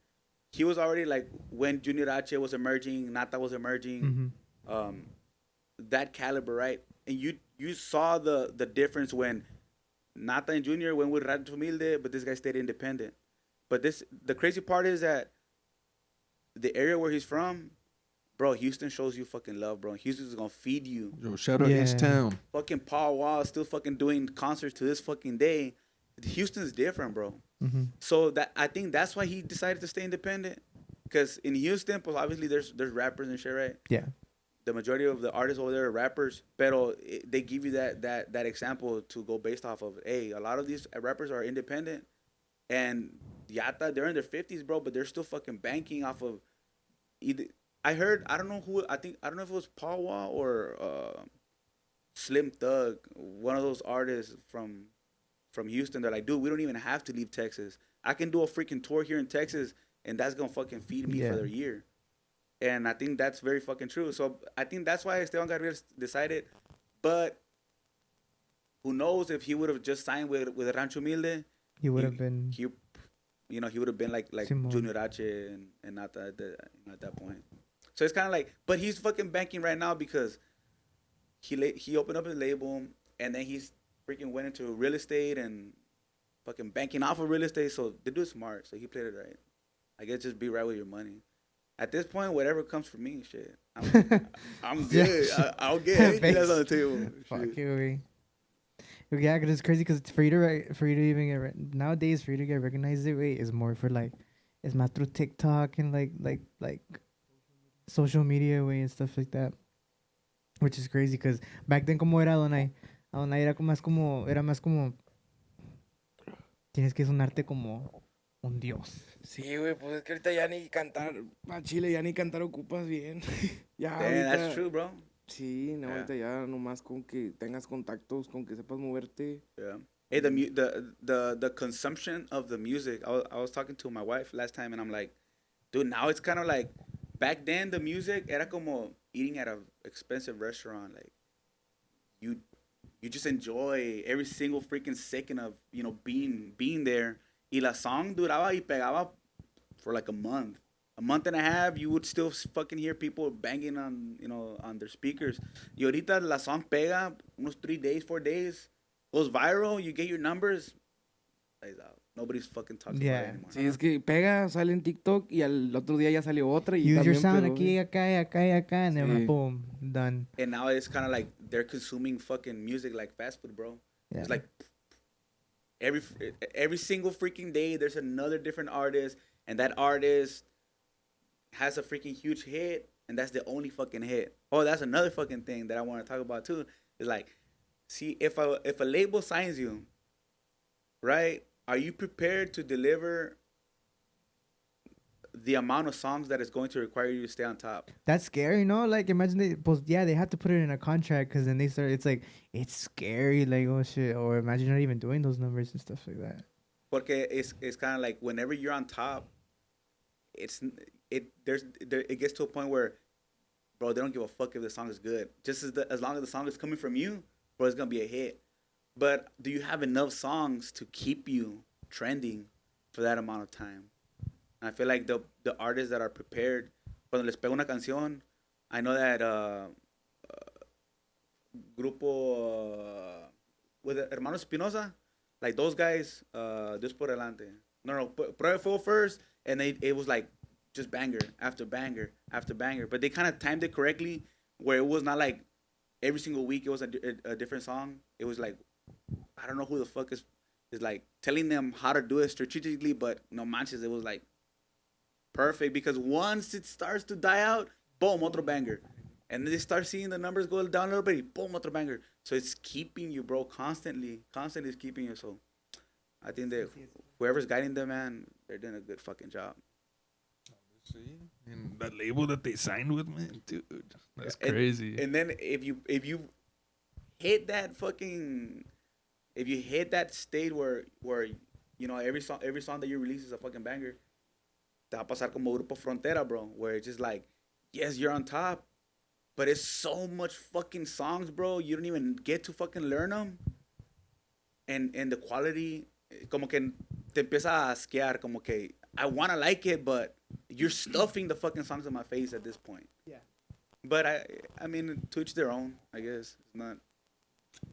he was already like when Junior H was emerging, Nata was emerging, that caliber, right? And you saw the difference when Nata and Junior went with Rancho Humilde, but this guy stayed independent. But the crazy part is that the area where he's from, bro, Houston shows you fucking love, bro. Houston's gonna feed you. yo, shout out East Town. Fucking Paul Wall still fucking doing concerts to this fucking day. Houston's different, bro. So I think that's why he decided to stay independent. Because in Houston, pues obviously there's rappers and shit, right? Yeah. The majority of the artists over there are rappers, pero they give you that example to go based off of. Hey, a lot of these rappers are independent, and Yata, they're in their 50s, bro, but they're still fucking banking off of either. I heard, I don't know if it was Paul Wall or Slim Thug, one of those artists from Houston. They're like, dude, we don't even have to leave Texas. I can do a freaking tour here in Texas, and that's gonna fucking feed me for their year. And I think that's very fucking true. So I think that's why Esteban Gabriel decided. But who knows if he would have just signed with Rancho Humilde? He would have been. He he would have been like Simón. Junior H and not at that point. So it's kind of like, but he's fucking banking right now because he opened up his label and then he's freaking went into real estate and fucking banking off of real estate. So the dude's smart, so he played it right. I guess just be right with your money. At this point, whatever comes for me, shit, I'm good. I'll get anything that's on the table. Fuck Shit. you, we. Yeah, cause it's crazy. Cause it's for you to even get nowadays for you to get recognized that way is more for like, it's not through TikTok and like social media way and stuff like that, which is crazy. Cause back then como era Adonai era más como tienes que sonarte como un dios. Sí, güey, pues es que ahorita ya ni cantar, a Chile ya ni cantar ocupas bien. Ya Damn, ahorita, that's true, bro. Sí, no, Yeah. ahorita ya nomás con que tengas contactos, con que sepas moverte. Yeah. Hey, the consumption of the music. I was talking to my wife last time, and I'm like, dude, now it's kind of like back then the music era como eating at an expensive restaurant. Like you just enjoy every single freaking second of being there. Y la song duraba y pegaba for like a month and a half. You would still fucking hear people banging on on their speakers. Y ahorita la song pega unos 3 days, 4 days, goes viral. You get your numbers, plays out. Nobody's fucking talking about it anymore. Sí, es que pega, sale en TikTok y al otro día ya salió otra y Use your también sound pegó, aquí, güey. acá, and then Sí. boom, done. And now it's kind of like they're consuming fucking music like fast food, bro. Yeah. It's like every single freaking day there's another different artist, and that artist has a freaking huge hit, and that's the only fucking hit. Oh, that's another fucking thing that I want to talk about too. Is like, see, if a label signs you, right? Are you prepared to deliver the amount of songs that is going to require you to stay on top? That's scary, no? Like, imagine they have to put it in a contract because then they start. It's like it's scary, like oh shit. Or imagine not even doing those numbers and stuff like that. Porque it's kind of like whenever you're on top, it gets to a point where, bro, they don't give a fuck if the song is good. Just as long as the song is coming from you, bro, it's gonna be a hit. But do you have enough songs to keep you trending for that amount of time? And I feel like the artists that are prepared, cuando les pega una canción, I know that grupo with Hermano Espinosa, like those guys, Dios por delante. No, Prueba Fuego first, and it was like just banger after banger after banger. But they kind of timed it correctly, where it was not like every single week it was a different song. It was like, I don't know who the fuck is like telling them how to do it strategically, but no manches, it was like perfect because once it starts to die out, boom, otro banger. And then they start seeing the numbers go down a little bit, boom, otro banger. So it's keeping you, bro, constantly is keeping you. So I think that whoever's guiding them, man, they're doing a good fucking job. See, and that label that they signed with, man, dude, that's And- crazy. And then if you hit that fucking, if you hit that state where every song that you release is a fucking banger, te va a pasar como Grupo Frontera, bro, where it's just like, yes, you're on top, but it's so much fucking songs, bro, you don't even get to fucking learn them, and the quality, como que te empieza a asquear, como que I wanna like it, but you're stuffing the fucking songs in my face at this point. Yeah. But I mean, to each their own, I guess. It's not.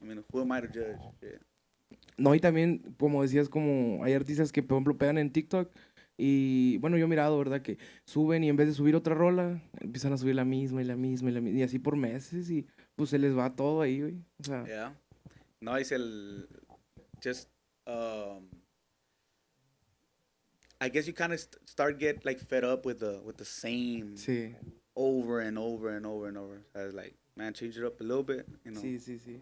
I mean, who am I to judge? Shit. No, y también, como decías, como hay artistas que, por ejemplo, pegan en TikTok y, bueno, yo he mirado, ¿verdad? Que suben y en vez de subir otra rola, empiezan a subir la misma y la misma y la misma, y así por meses y pues se les va todo ahí, güey. O sea, Yeah. No, es just, I guess you kind of start get like fed up with the same sí, over and over and over and over. I was like, man, change it up a little bit, you know. sí, sí, sí.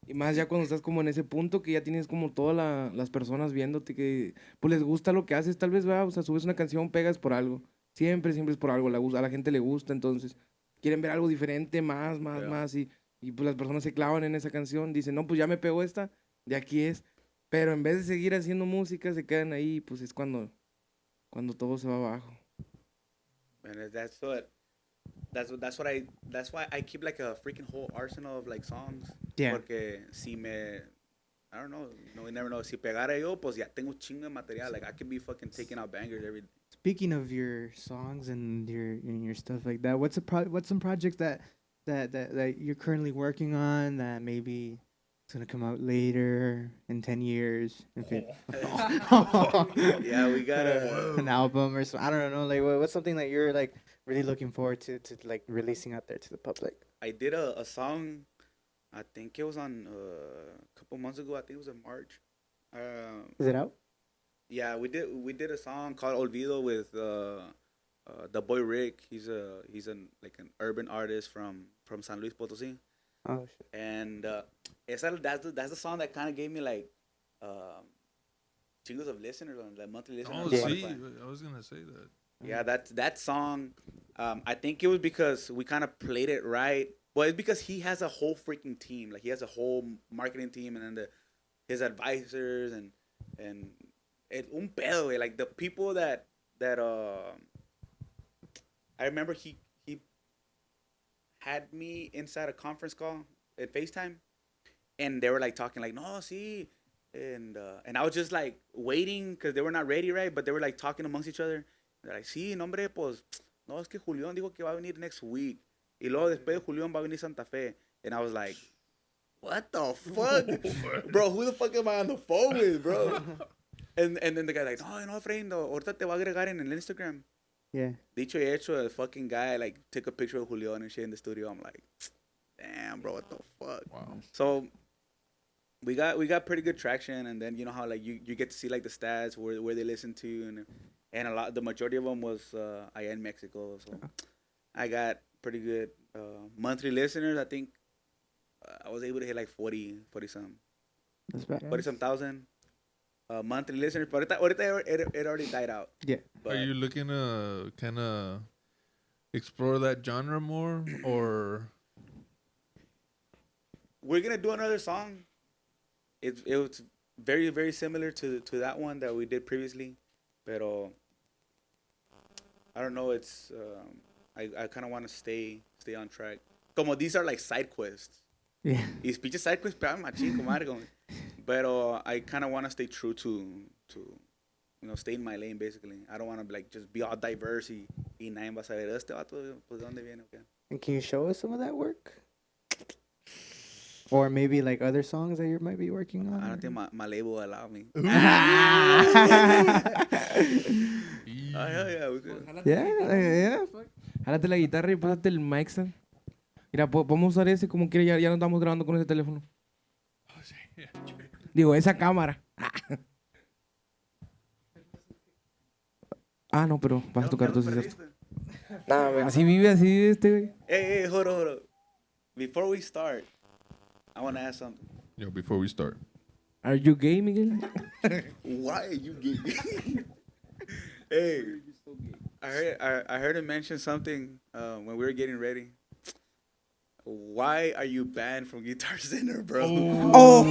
Y más ya cuando estás como en ese punto que ya tienes como todas las personas viéndote que pues les gusta lo que haces, tal vez, va, o sea, subes una canción, pegas por algo. Siempre es por algo, a la gente le gusta, entonces quieren ver algo diferente, más, Yeah. más, y pues las personas se clavan en esa canción, dicen, no, pues ya me pegó esta, de aquí es. Pero en vez de seguir haciendo música, se quedan ahí, pues es cuando todo se va abajo. And that's why I keep like a freaking whole arsenal of like songs. Yeah. Porque si me I don't know. No, we never know. Si pegara yo, pues ya tengo chingo de material. Like I could be fucking taking out bangers every. Speaking of your songs and your stuff like that, what's some projects that you're currently working on that maybe it's gonna come out later in 10 years? If it Yeah, we got an album or so. I don't know. Like, what's something that you're like really looking forward to like releasing out there to the public? I did a song. I think it was on a couple months ago. I think it was in March. Is it out? Yeah, we did a song called Olvido with the boy Rick. He's like an urban artist from San Luis Potosí. Oh shit. And that's the song that kind of gave me like chingos of listeners on like monthly listeners. Oh, on see, Spotify. I was gonna say that. Yeah, that song. I think it was because we kind of played it right. Well, it's because he has a whole freaking team. Like he has a whole marketing team, and then his advisors and un pedo, güey. Like the people that I remember he had me inside a conference call at FaceTime, and they were like talking like, no, see, and I was just like waiting because they were not ready, right? But they were like talking amongst each other. They're like, sí, no, hombre, pues, no, es que Julián dijo que va a venir next week. Y luego después de Julián va a venir Santa Fe. And I was like, what the fuck? Bro, who the fuck am I on the phone with, bro? And then the guy like, no, friend, ahorita te va a agregar en el Instagram. Yeah. Dicho y hecho, the fucking guy like took a picture of Julián and shit in the studio. I'm like, damn, bro, what the fuck? Wow. So we got pretty good traction, and then you know how like you get to see like the stats where they listen to, and the majority of them was allá in Mexico. So I got pretty good monthly listeners. I think I was able to hit like 40 some. That's bad. 40 some thousand monthly listeners. But ahorita it already died out. Yeah. But Are you looking to kind of explore that genre more, or we're gonna do another song. It was very, very similar to that one that we did previously, pero I don't know. It's I kind of want to stay on track. Como these are like side quests. Yeah. Y pinches side quests pegan machín, comadre. Pero I kind of want to stay true to stay in my lane basically. I don't want to like just be all diverse y nadie va a saber este vato pues de dónde viene. Okay. And can you show us some of that work? Or maybe like other songs that you might be working on? I don't think my label will allow me. Yeah, we could. Yeah. Jálate la guitarra y pásate el mic stand. Mira, podemos usar ese como quiera, ya no estamos grabando con ese teléfono. Digo, esa cámara. No, pero vas a tocar tú, sí, cierto. Así vive este, güey. Hey, hold on. Before we start, I want to ask something. yo, before we start? Are you gay, Miguel? Why are you gay? Hey, I heard him mention something when we were getting ready. Why are you banned from Guitar Center, bro? Oh.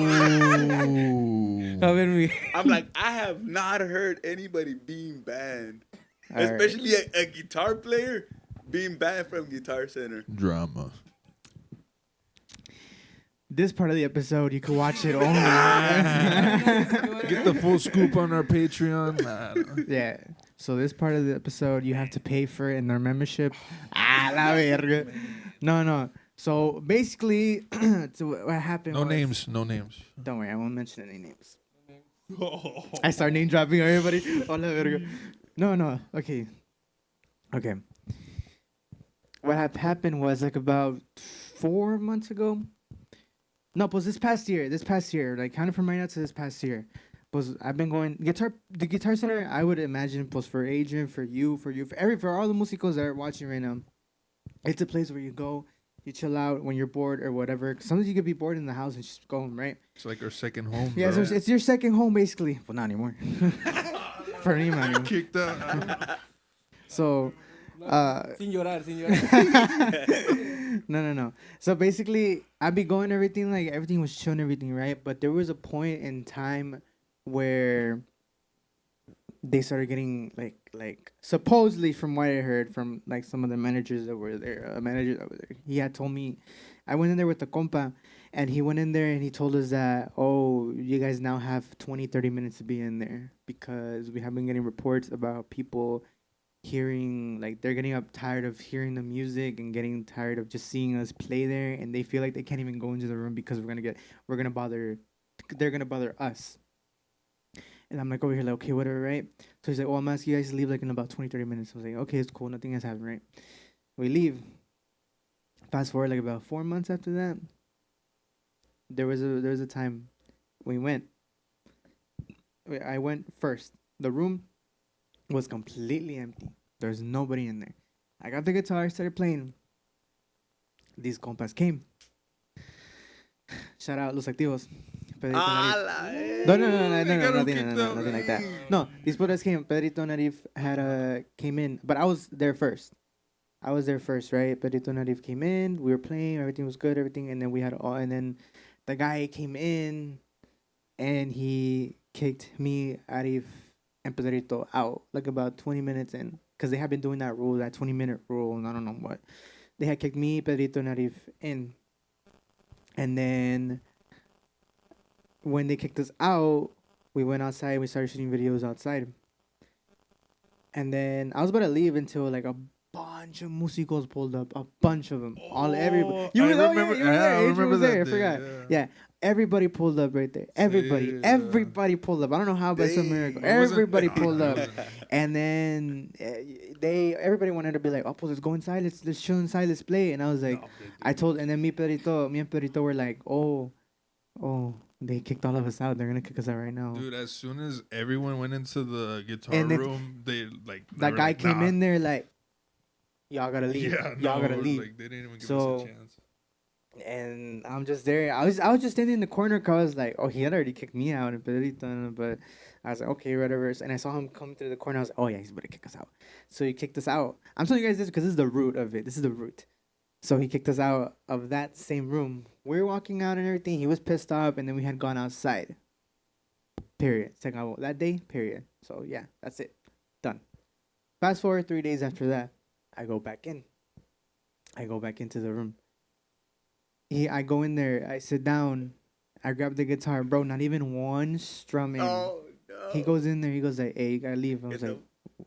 A ver, Miguel. I'm like, I have not heard anybody being banned, All right. especially a guitar player being banned from Guitar Center. Drama. This part of the episode, you can watch it only. Get the full scoop on our Patreon. Nah. Yeah. So this part of the episode, you have to pay for it in our membership. La verga. No. So basically, so what happened No was- names. No names. Don't worry, I won't mention any names. I start name dropping everybody. Oh, la verga. No. Okay. What happened was like about 4 months ago. No, pues this past year, like kind of from right now to this past year. Was I've been going the Guitar Center. I would imagine was for Adrian, for you, for all the musicos that are watching right now. It's a place where you go, you chill out when you're bored or whatever. Sometimes you could be bored in the house and just go home, right? It's like our second home. Yeah, bro. so it's your second home basically. Well, not anymore. For me, man. Kicked out. So, Sin llorar. no. So basically, I'd be going everything like everything was chill and everything, right? But there was a point in time where they started getting like supposedly from what I heard from like some of the managers that were there, he had told me, I went in there with the compa, And he went in there and he told us that, oh, you guys now have 20, 30 minutes to be in there because we have been getting reports about people hearing, like, they're getting up tired of hearing the music and getting tired of just seeing us play there. And they feel like they can't even go into the room because they're going to bother us. And I'm like over here, like, okay, whatever, right? So he's like, well, I'm asking you guys to leave like in about 20, 30 minutes. I was like, okay, it's cool. Nothing has happened, right? We leave. Fast forward like about 4 months after that. There was a time we went. I went first. The room was completely empty. There's nobody in there. I got the guitar, started playing. These compas came. Shout out Los Activos. Pedrito Narif. Nothing like that. No, these brothers came. Pedrito Narif came in, but I was there first. Right? Pedrito Narif came in. We were playing. Everything was good. And then and then the guy came in, and he kicked me, Arif, and Pedrito out like about 20 minutes in, because they had been doing that 20-minute rule, and I don't know what. They had kicked me, Pedrito, and Arif in, and then when they kicked us out, we went outside. We started shooting videos outside. And then I was about to leave until like a bunch of musicos pulled up. A bunch of them. Everybody. You were there. I remember that. I forgot. Yeah. Everybody pulled up right there. Everybody pulled up. I don't know how, but it's a miracle. Everybody pulled up. And then everybody wanted to be like, oh, pues let's go inside. Let's chill inside. Let's play. And I was like, and then me and Perito were like, oh. They kicked all of us out. They're gonna kick us out right now. Dude, as soon as everyone went into the guitar room, that guy came in there like, y'all gotta leave. Yeah, y'all gotta leave. Like, they didn't even give us a chance. And I'm just there. I was just standing in the corner because I was like, oh, he had already kicked me out, but I was like, okay, whatever. And I saw him come through the corner. I was like, oh yeah, he's about to kick us out. So he kicked us out. I'm telling you guys this because this is the root of it. This is the root. So he kicked us out of that same room. We were walking out and everything. He was pissed off, and then we had gone outside. Period. That day, period. So yeah, that's it. Done. Fast forward 3 days after that, I go back in. I go back into the room. I go in there. I sit down. I grab the guitar. Bro, not even one strumming. Oh, no. He goes in there. He goes like, hey, you gotta leave. I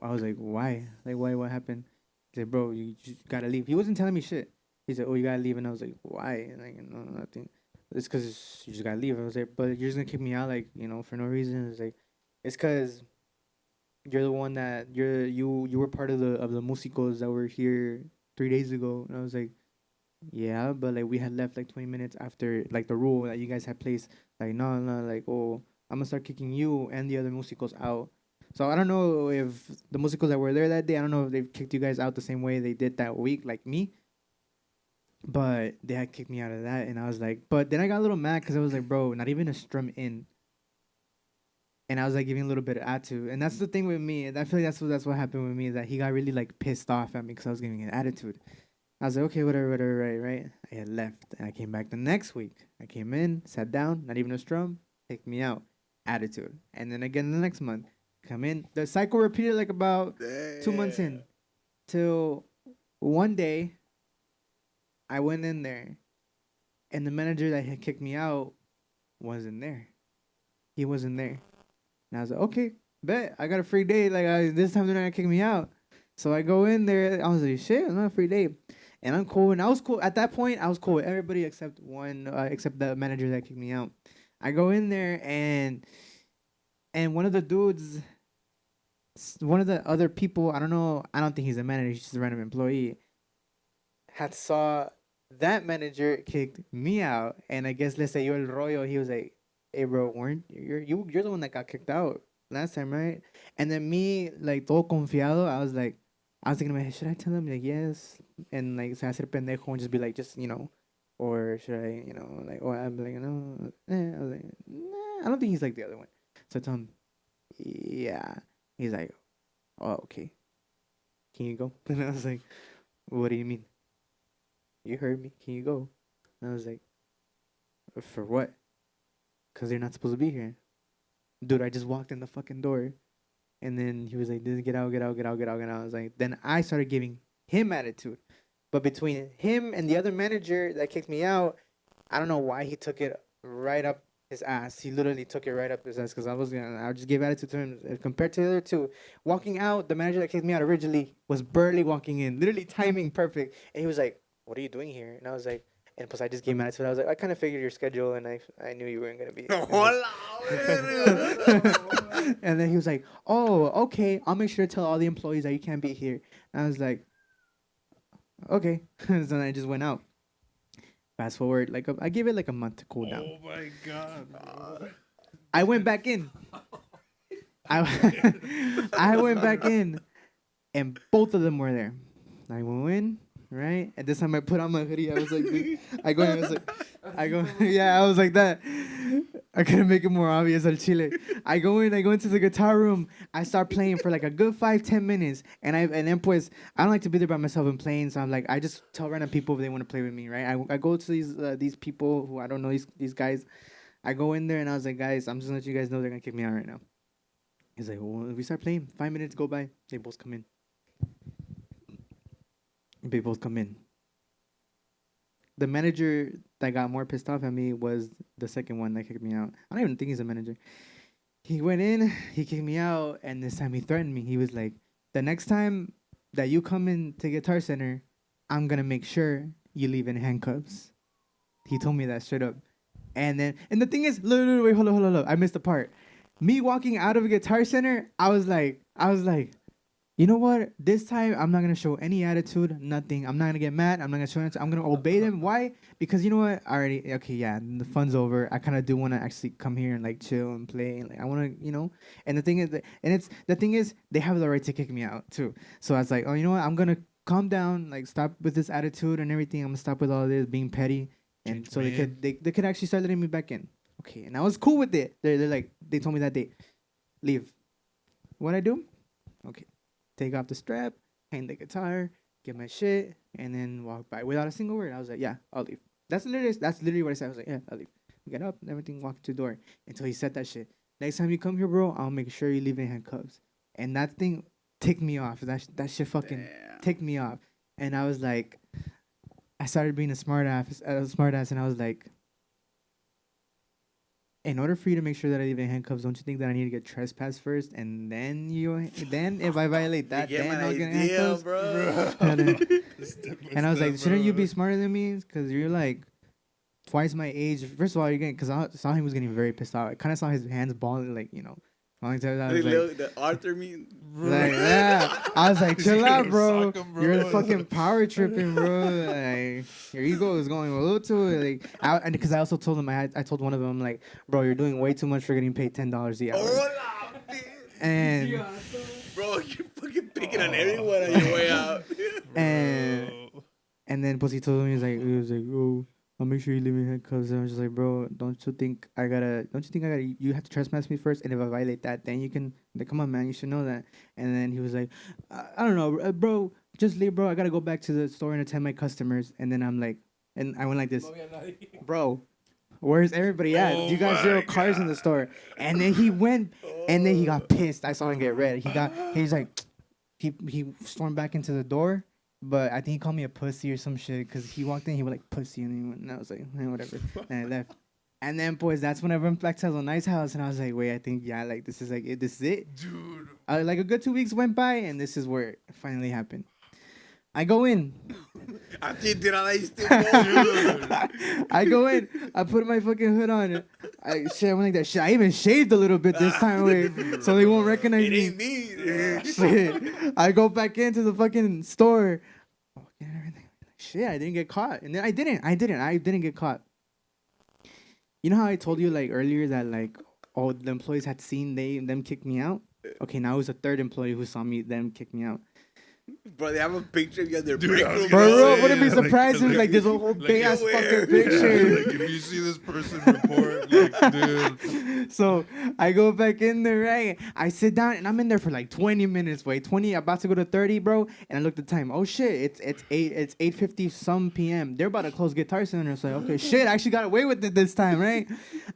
was like, why? Like, why? What happened? He said, bro, you just gotta leave. He wasn't telling me shit. He said, oh, you gotta leave. And I was like, why? And like, no, nothing. It's because you just gotta leave. I was like, but you're just gonna kick me out, like, for no reason. It's like, it's because you're the one that you were part of the musicos that were here 3 days ago. And I was like, yeah, but like we had left like 20 minutes after like the rule that you guys had placed. Like, no, like, oh, I'm gonna start kicking you and the other musicos out. So I don't know if the musicos that were there that day, I don't know if they've kicked you guys out the same way they did that week, like me. But they had kicked me out of that, and I was like, but then I got a little mad because I was like, bro, not even a strum in. And I was like giving a little bit of attitude, and that's the thing with me. And I feel like that's what happened with me, is that he got really like pissed off at me because I was giving an attitude. I was like, okay, whatever, right. I had left, and I came back the next week. I came in, sat down, not even a strum, kicked me out, attitude, and then again the next month, come in. The cycle repeated like about 2 months in, till one day. I went in there, and the manager that had kicked me out wasn't there. He wasn't there. And I was like, okay, bet. I got a free day. Like, this time they're not going to kick me out. So I go in there. I was like, shit, I'm not a free day. And I'm cool. And I was cool. At that point, I was cool with everybody except except the manager that kicked me out. I go in there, and one of the dudes, one of the other people, I don't know, I don't think he's a manager. He's just a random employee, had saw that manager kicked me out, and I guess let's say yo el rollo, he was like, "Hey bro, you're the one that got kicked out last time, right?" And then me, like todo confiado, I was thinking in my head, should I tell him like yes, and like se hacer pendejo and just be like just or should I like, or I'm like no, I was like nah, I don't think he's like the other one. So I tell him, yeah. He's like, oh okay, can you go? And I was like, what do you mean? You heard me. Can you go? And I was like, for what? Because they're not supposed to be here. Dude, I just walked in the fucking door. And then he was like, get out. And I was like, then I started giving him attitude. But between him and the other manager that kicked me out, I don't know why he took it right up his ass. He literally took it right up his ass because I just gave attitude to him. Compared to the other two, walking out, the manager that kicked me out originally was barely walking in, literally timing perfect. And he was like, "What are you doing here?" And I was like, and plus I just gave him attitude. I was like, I kind of figured your schedule, and I knew you weren't gonna be. And then he was like, "Oh, okay. I'll make sure to tell all the employees that you can't be here." And I was like, "Okay." So then I just went out. Fast forward, I gave it like a month to cool down. Oh my god. I went back in. I went back in, and both of them were there. I went in, right? And this time I put on my hoodie. I was like, yeah, I was like that. I couldn't make it more obvious al chile. I go into the guitar room. I start playing for like a good 5-10 minutes, and then pues I don't like to be there by myself and playing, so I'm like I just tell random people if they want to play with me, right? I go to these people who I don't know these guys. I go in there and I was like, guys, I'm just gonna let you guys know they're gonna kick me out right now. He's like, well, we start playing. 5 minutes go by. They both come in. The manager that got more pissed off at me was the second one that kicked me out. I don't even think he's a manager. He went in, he kicked me out, and this time he threatened me. He was like, the next time that you come into Guitar Center, I'm gonna make sure you leave in handcuffs. He told me that straight up. And the thing is, look, wait, hold on. I missed the part. Me walking out of a Guitar Center, I was like, you know what? This time I'm not gonna show any attitude, nothing. I'm not gonna get mad. I'm not gonna show anything. I'm gonna obey them. Why? Because you know what? The fun's over. I kind of do want to actually come here and like chill and play. Like I want to, And the thing is, they have the right to kick me out too. So I was like, oh, you know what? I'm gonna calm down. Like stop with this attitude and everything. I'm gonna stop with all this being petty, and so they could actually start letting me back in. Okay, and I was cool with it. They're like they told me that day, leave. What I do? Okay. Take off the strap, hang the guitar, get my shit, and then walk by without a single word. I was like, yeah, I'll leave. That's literally what I said. I was like, yeah, I'll leave. We get up and everything, walk to the door until he said that shit. Next time you come here, bro, I'll make sure you leave in handcuffs. And that thing ticked me off. That shit fucking ticked me off. And I was like, I started being a smart ass, and I was like, in order for you to make sure that I leave in handcuffs, don't you think that I need to get trespassed first, and then if I violate that, then I'll get handcuffs, bro. And I was like, shouldn't you be smarter than me? Because you're like twice my age. First of all, because I saw him was getting very pissed off. I kind of saw his hands balling, I was like, The Arthur meme. Like, yeah. I was like, chill out, bro. You're fucking power tripping, bro. Like, your ego is going a little too. And because I also told him, I told one of them, like, bro, you're doing way too much for getting paid $10 the hour. And bro, you're fucking picking on everyone on your way out. and then he told me, he was like, oh, I'll make sure you leave me in handcuffs. And I was just like, bro, don't you think I gotta, you have to trespass me first, and if I violate that, then you can, like, come on, man, you should know that. And then he was like, I don't know, bro, just leave, bro. I gotta go back to the store and attend my customers. And then I'm like, and I went like this, bro, where's everybody at? You got 0 cars in the store. And then he went, and then he got pissed. I saw him get red. He's like, he stormed back into the door. But I think he called me a pussy or some shit because he walked in, he was like, pussy, and I was like, whatever. And I left. And then, boys, that's when I went back to the nice house, and I was like, wait, I think, yeah, like, this is it. Dude. Like, a good 2 weeks went by, and this is where it finally happened. I go in. I go in. I put my fucking hood on. I went like that shit. I even shaved a little bit this time, so they won't recognize me. It ain't me. Shit. I go back into the fucking store. Shit, I didn't get caught. And then I didn't get caught. You know how I told you earlier that the employees had seen them kick me out? Okay, now it was a third employee who saw them kick me out. Bro, they have a picture of you on their break room. Bro, wouldn't be surprised if there's a whole big ass fucking picture. If you see this person report, dude. So I go back in there, right? I sit down and I'm in there for 20 minutes. Wait, 20, about to go to 30, bro. And I look at the time. Oh shit, it's 8:50 some p.m. They're about to close Guitar Center. So okay, shit, I actually got away with it this time, right?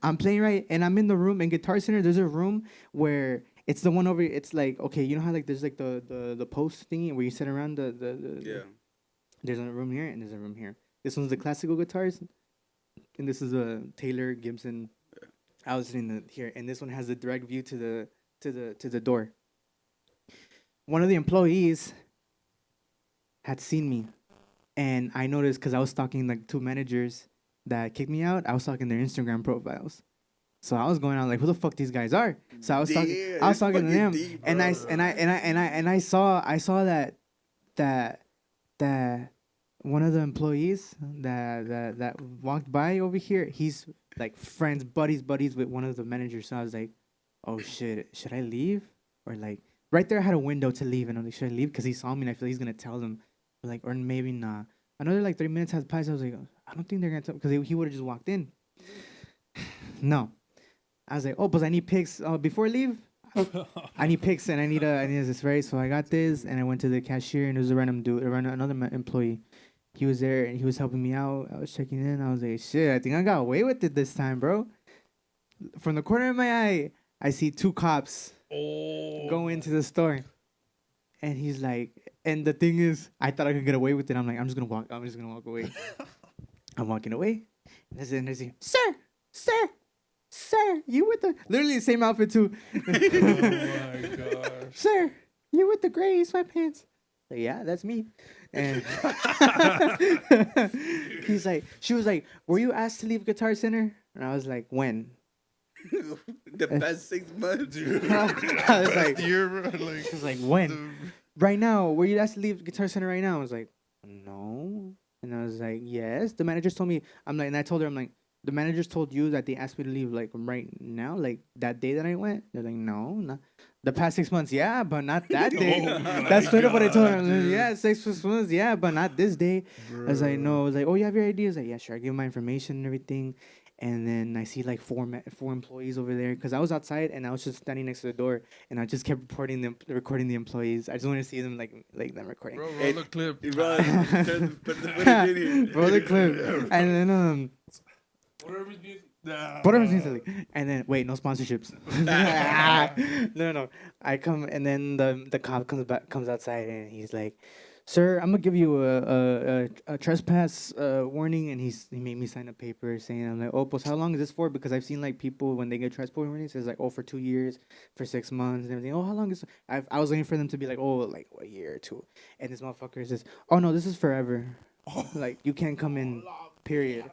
I'm playing right, and I'm in the room in Guitar Center. There's a room where it's the one over. It's okay, you know how there's the post thingy where you sit around yeah. There's a room here and there's a room here. This one's the classical guitars. and this is a Taylor Gibson. I was sitting here, and this one has a direct view to the door. One of the employees had seen me, and I noticed because I was stalking like 2 managers that kicked me out. I was stalking their Instagram profiles. So I was going on like, who the fuck these guys are? So I was talking to them, deep, and I saw that one of the employees that walked by over here, he's like friends, buddies with one of the managers. So I was like, oh shit, should I leave? Or like right there I had a window to leave, and I'm like, should I leave? Because he saw me and I feel he's gonna tell them, like, or maybe not. Another like 3 minutes has passed. I was like, I don't think they're gonna tell, because he would have just walked in. No. I was like, oh, but I need pics before I leave. I need pics and I need this, right? So I got this and I went to the cashier, and it was a random dude, another employee. He was there and he was helping me out. I was checking in. I was like, shit, I think I got away with it this time, bro. From the corner of my eye, I see 2 cops go into the store. And he's like, and the thing is, I thought I could get away with it. I'm like, I'm just gonna walk away. I'm walking away. And there's Sir, you with the literally the same outfit too. Oh my gosh. Sir, you with the gray sweatpants? Like, yeah, that's me. And she was like, were you asked to leave Guitar Center? And I was like, when? The past 6 months. I was like, Like, she was like, when? Right now. Were you asked to leave Guitar Center right now? I was like, no. And I was like, yes. The managers told me. And I told her, I'm like, the managers told you that they asked me to leave like right now, like that day that I went. They're like, no, not the past 6 months, yeah, but not that day. That's straight up what I told her. Like, yeah, 6 months, yeah, but not this day. I was like, no. I was like, oh, you have your ideas? Like, yeah, sure. I give my information and everything. And then I see like four employees over there, because I was outside and I was just standing next to the door, and I just kept recording the employees. I just wanted to see them like them recording. Bro, roll the clip. Put the footage in here. Roll the clip. And then Whatever's music. And then wait, no sponsorships. No. I come, and then the cop comes outside, and he's like, "Sir, I'm gonna give you a trespass warning," and he made me sign a paper saying, I'm like, "Oh, pues how long is this for?" Because I've seen like people when they get trespass warnings, it's like, "Oh, for 2 years, for 6 months, and everything." "Oh, how long is?" I was waiting for them to be like, "Oh, like a year or 2," and this motherfucker says, "Oh no, this is forever. Like you can't come in, period,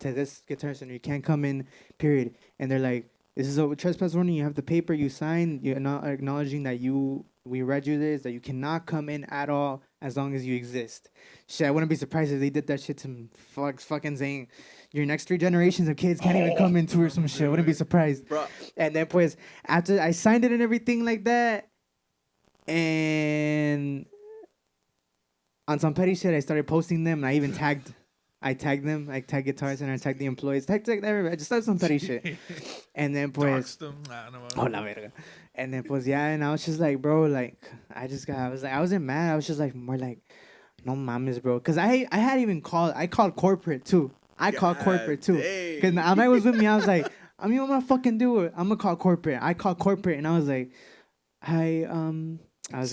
to this Guitar Center. You can't come in, period." And they're like, "This is a trespass warning. You have the paper. You sign. You're not acknowledging that we read you this, that you cannot come in at all as long as you exist." Shit, I wouldn't be surprised if they did that shit to fucking saying your next 3 generations of kids can't even come into or some shit. I wouldn't be surprised. Bro. And then pues after I signed it and everything like that, and on some petty shit, I started posting them, and I even tagged them. I tagged guitars and I tagged the employees. Tagged everybody. I just started some petty shit. And then pues, Doxed them. Nah, no, oh la verga. And then pues yeah, and I was just like, bro, like I wasn't mad. I was just like more like, no mames, bro, because I called corporate too. I called corporate too. Because Amai was with me. I was like, I'm gonna fucking do it. I'm gonna call corporate. I called corporate, and I was like, hi, Nice.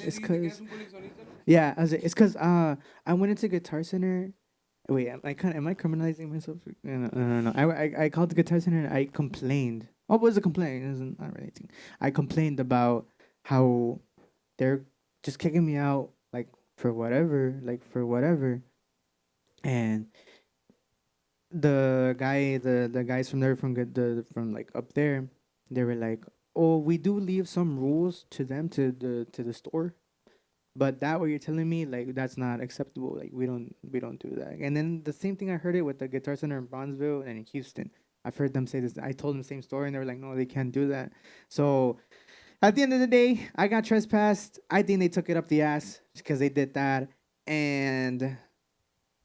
it's cause, yeah, I was like, it's cause I went into Guitar Center. Wait, am I criminalizing myself? No. I called the Guitar Center and I complained. Oh, what was a complaint? It wasn't not really anything. I complained about how they're just kicking me out for whatever. And the guys from there from like up there, they were like, "Oh, we do leave some rules to them to the store, but that what you're telling me, like that's not acceptable. Like we don't do that." And then the same thing I heard it with the Guitar Center in Bronzeville and in Houston. I've heard them say this. I told them the same story, and they were like, "No, they can't do that." So at the end of the day, I got trespassed. I think they took it up the ass because they did that, and that's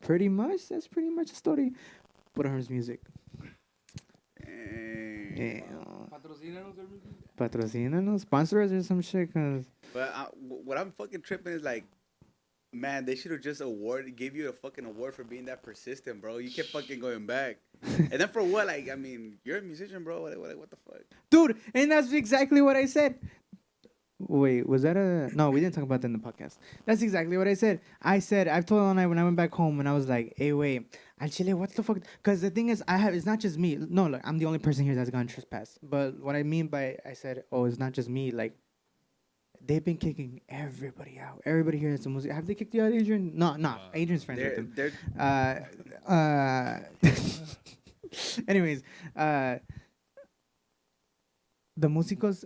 pretty much the story. Put music. Yeah. Patrocínanos, sponsor us or some shit. Cause But what I'm fucking tripping is like, man, they should have just give you a fucking award for being that persistent, bro. You kept fucking going back. And then for what? Like, I mean, you're a musician, bro. What the fuck? dude, and that's exactly what I said. Wait, was that a... No, we didn't talk about that in the podcast. That's exactly what I said. I've told all night when I went back home and I was like, hey, wait, al chile, what the fuck? Because the thing is, it's not just me. No, look, I'm the only person here that's gone trespass. But what I mean by, I said, oh, it's not just me. Like, they've been kicking everybody out. Everybody here has some music. Have they kicked you out, Adrian? No. Adrian's friends with him. Anyways, the musicos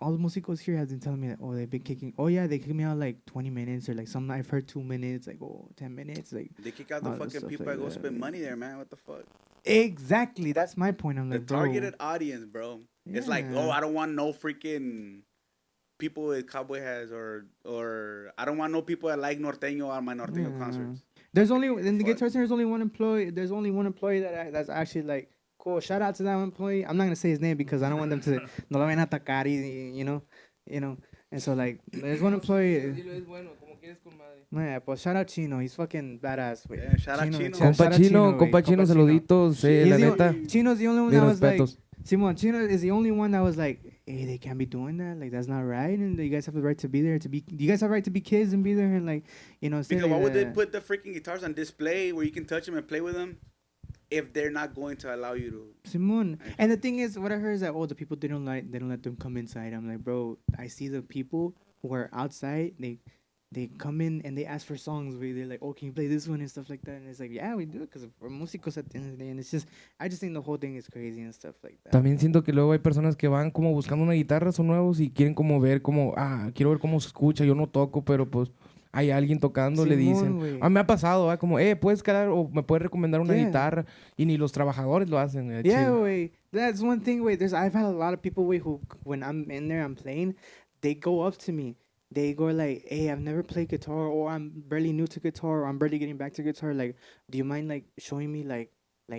all the musicos here have been telling me that, oh, they've been kicking. Oh yeah, they kicked me out like 20 minutes or like some I've heard 2 minutes, like 10 minutes, like they kick out the fucking people like that go spend money there, man. What the fuck? Exactly, that's my point. I'm The like, bro, targeted audience, bro. Yeah. It's like, oh, I don't want no freaking people with cowboy hats or I don't want no people that like norteño at my norteño concerts. There's only in the Guitar Center. There's only one employee. There's only one employee that's actually like cool. Shout out to that employee. I'm not gonna say his name because I don't want them to no lo vayan a atacar, you know. And so like, there's one employee. Yeah, pues shout out Chino. He's fucking badass. Wait. Yeah, shout out Chino. Compa Chino, saluditos. La neta. Chino's the only one that was like. Simon, Chino is the only one that was like, hey, they can't be doing that. Like, that's not right. And you guys have the right to be there. You guys have the right to be kids and be there and like, say because why would they put the freaking guitars on display where you can touch them and play with them if they're not going to allow you to? Simon. And the thing is, what I heard is that, oh, the people they don't let them come inside. I'm like, bro, I see the people who are outside. They come in and they ask for songs where they're like, oh, can you play this one and stuff like that? And it's like, yeah, we do it because we're músicos at the end of the day. And it's just, I just think the whole thing is crazy and stuff like that. También siento que luego hay personas que van como buscando una guitarra, son nuevos y quieren como ver como, quiero ver cómo se escucha, yo no toco, pero pues hay alguien tocando, le dicen. Wey. Me ha pasado, como, puedes calar o me puedes recomendar una guitarra y ni los trabajadores lo hacen. Yeah, güey. That's one thing, güey. I've had a lot of people, güey, who, when I'm in there, I'm playing, they go up to me. They go like, hey, I've never played guitar, or I'm barely new to guitar, or I'm barely getting back to guitar. Like, do you mind like showing me like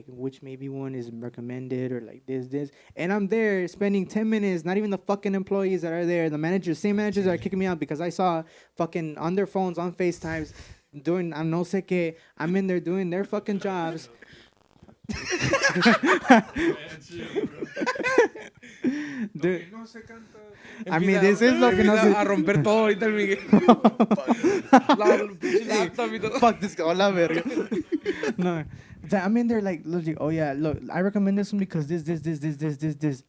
which maybe one is recommended or like this? And I'm there spending 10 minutes, not even the fucking employees that are there, the managers, same managers are kicking me out because I saw fucking on their phones, on FaceTimes, doing, I no sé qué, I'm in there doing their fucking jobs. Dude, I mean, this is lo que no se... A romper todo ahorita el Miguel. Fuck this guy, hola verga. No, I mean, they're like, legit, oh yeah, look, I recommend this one because this.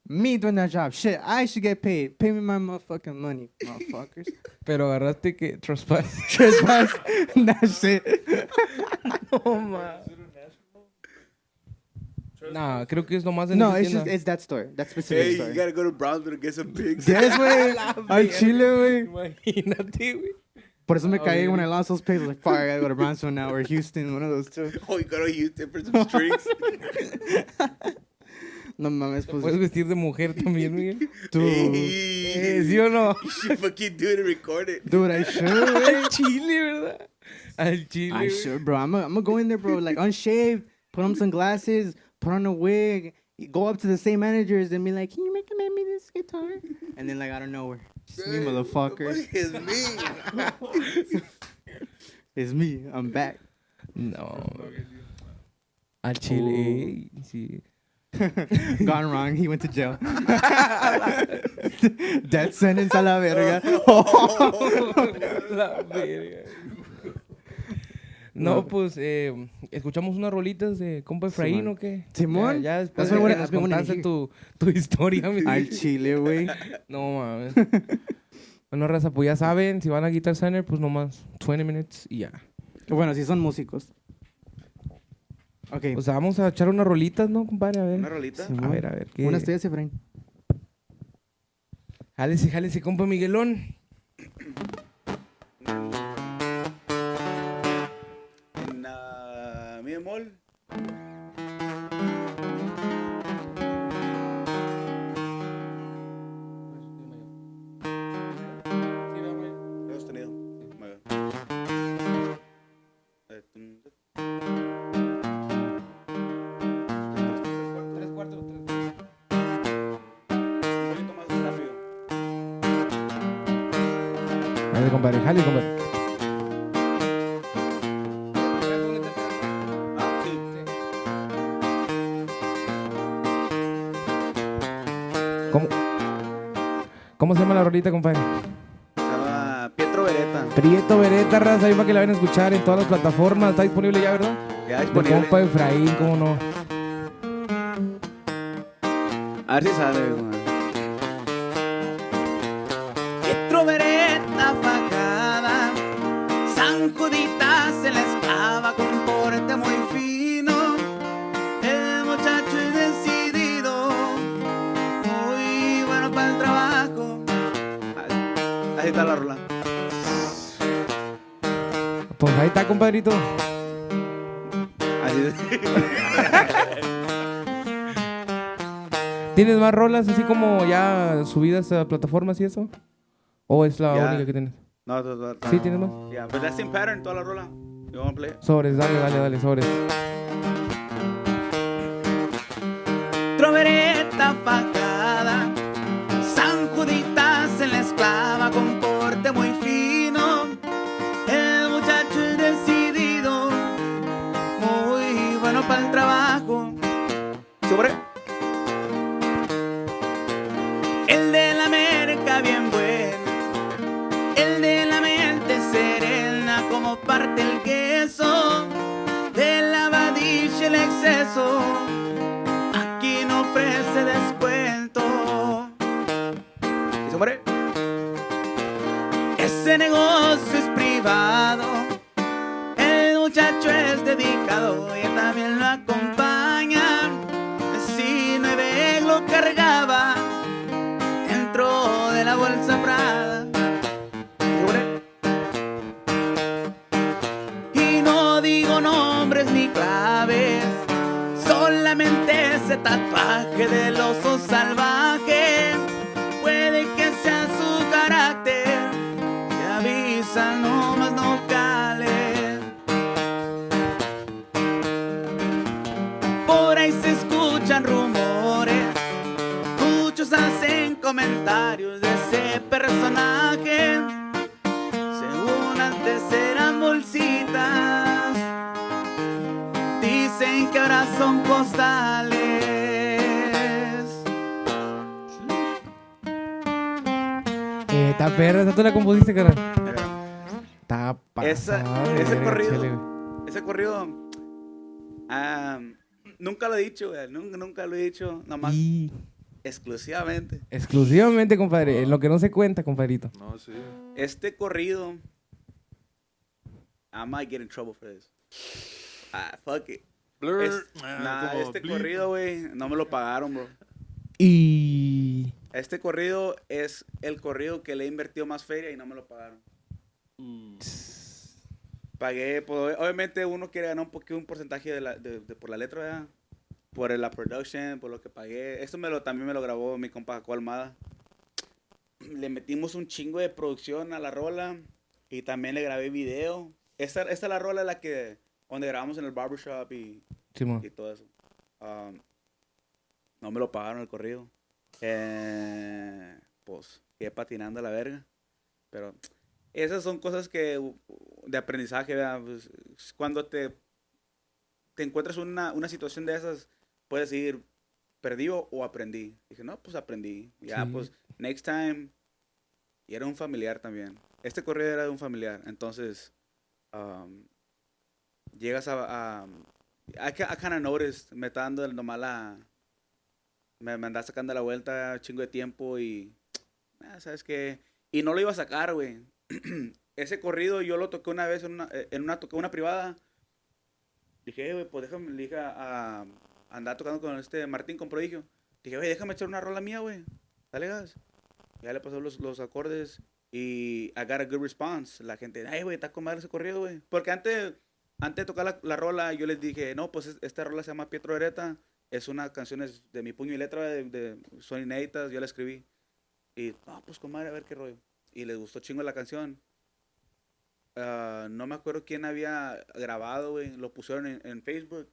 Me doing that job, shit, I should get paid. Pay me my motherfucking money, motherfuckers. Pero agarraste que trespass. That's it. No, man. Nah, creo que es nomás en No, esa it's that store. That specific store. You gotta go to Brownsville to get some pigs. Yes, güey. Al chile, güey. Imagínate, güey. Por eso me caí when I lost those pigs. Like, fuck, I gotta go to Brownsville now or Houston, one of those two. Oh, you go to Houston for some strings. No mames, pues. Puedes vestir de mujer también, Miguel. Dude. ¿Sí o no? You should fucking do it and record it. Dude, I should, güey. Al chile, ¿verdad? Al chile. I should, bro. I'm gonna go in there, bro. Like, unshaved, put on some glasses, put on a wig, go up to the same managers and be like, can you recommend me this guitar? And then, like, out of nowhere, it's me, motherfuckers. It's me. It's me. I'm back. No. Al chile, sí. Gone wrong. He went to jail. Death sentence a la verga. La verga. No, pues, escuchamos unas rolitas de compa Efraín, Simón. ¿o qué? Simón. Ya después That's de what que nos contaste tu historia, mi Al chile, güey. No, mames. Bueno, raza, pues ya saben, si van a Guitar Center, pues nomás 20 minutes y ya. Bueno, si son músicos. Ok. O sea, vamos a echar unas rolitas, ¿no, compadre? A ver. ¿Una rolita? Simón. A ver. ¿qué? Buenas tardes, Efraín. Jálese, compa Miguelón. En mi bemol. Re sostenido. Tres cuartos. Un poquito más rápido. Jálese, compadre. Sí. ¿Cómo se llama la rolita, compadre? Beretta. Prieto Beretta, raza, ahí para que la vayan a escuchar en todas las plataformas. Está disponible ya, ¿verdad? Ya De disponible. compa Efraín, cómo no. A ver si sale, güey. Pietro Beretta fajada, San Juditas en la esclava con porte muy fino. El muchacho es decidido, muy bueno para el trabajo. Ahí está la rola. Pues ahí está, compadrito. Así es. ¿Tienes más rolas así como ya subidas a plataformas y eso? ¿O es la Ya. única que tienes? No. ¿Sí tienes más? Yeah, but that's in pattern, toda la rola. You wanna play it? Sobres, dale, sobres. Trovereta fajada, San Juditas en la esclava con porte muy fino. El muchacho es decidido, muy bueno para el trabajo. Sobre. El de la merca bien bueno, el de la mente serena como parte el queso, de la vadilla el exceso. Aquí no ofrece descuento. ¿Y hombre? Ese negocio es privado. El muchacho es dedicado y él también lo acompaña. Si 9 lo cargaba dentro de la bolsa Prada. ¿Y hombre? Y no digo nombres ni claves, solamente ese tatuaje del oso salvaje puede que sea su carácter. Se avisan nomás no cales. Por ahí se escuchan rumores, muchos hacen comentarios de ese personaje. Según antes eran bolsitas, dicen que ahora son costales. Está perra, esa tú la compusiste, carnal. Está pasada. Ese verga, corrido, chile, ese corrido, nunca lo he dicho, güey, nunca lo he dicho, nomás Y exclusivamente. exclusivamente, compadre, en lo que no se cuenta, compadrito. No, sí. Este corrido, I might get in trouble for this. Fuck it. Blur. Este corrido, güey, no me lo pagaron, bro. Y Este corrido es el corrido que le he invertido más feria y no me lo pagaron. Pagué, pues, obviamente uno quiere ganar un porcentaje por la letra, ¿verdad? Por la production, por lo que pagué. Esto también me lo grabó mi compa Jacob Almada. Le metimos un chingo de producción a la rola y también le grabé video. Esta es la rola donde grabamos en el barbershop y todo eso. No me lo pagaron el corrido. Pues quedé patinando a la verga. Pero esas son cosas de aprendizaje, ¿verdad? Pues, cuando te encuentras una situación de esas, puedes decir, ¿perdí o aprendí? Dije, no, pues aprendí. Ya, Sí. pues, next time. Y era un familiar también. Este corrido era de un familiar. Entonces, llegas I kind of noticed, me está dando nomás me anda sacando la vuelta chingo de tiempo y, ¿sabes qué? Y no lo iba a sacar, güey. Ese corrido yo lo toqué una vez toqué una privada. Dije, güey, pues déjame, le dije andar tocando con Martín con Prodigio. Dije, güey, déjame echar una rola mía, güey. Dale gas. Ya le pasó los acordes y I got a good response. La gente, ay, güey, está con madre ese corrido, güey. Porque antes de tocar la rola, yo les dije, no, pues esta rola se llama Pietro Beretta. Es una canción de mi puño y letra, son inéditas, yo la escribí. Y, no, pues con madre, a ver qué rollo. Y les gustó chingo la canción. No me acuerdo quién había grabado, güey. Lo pusieron en Facebook.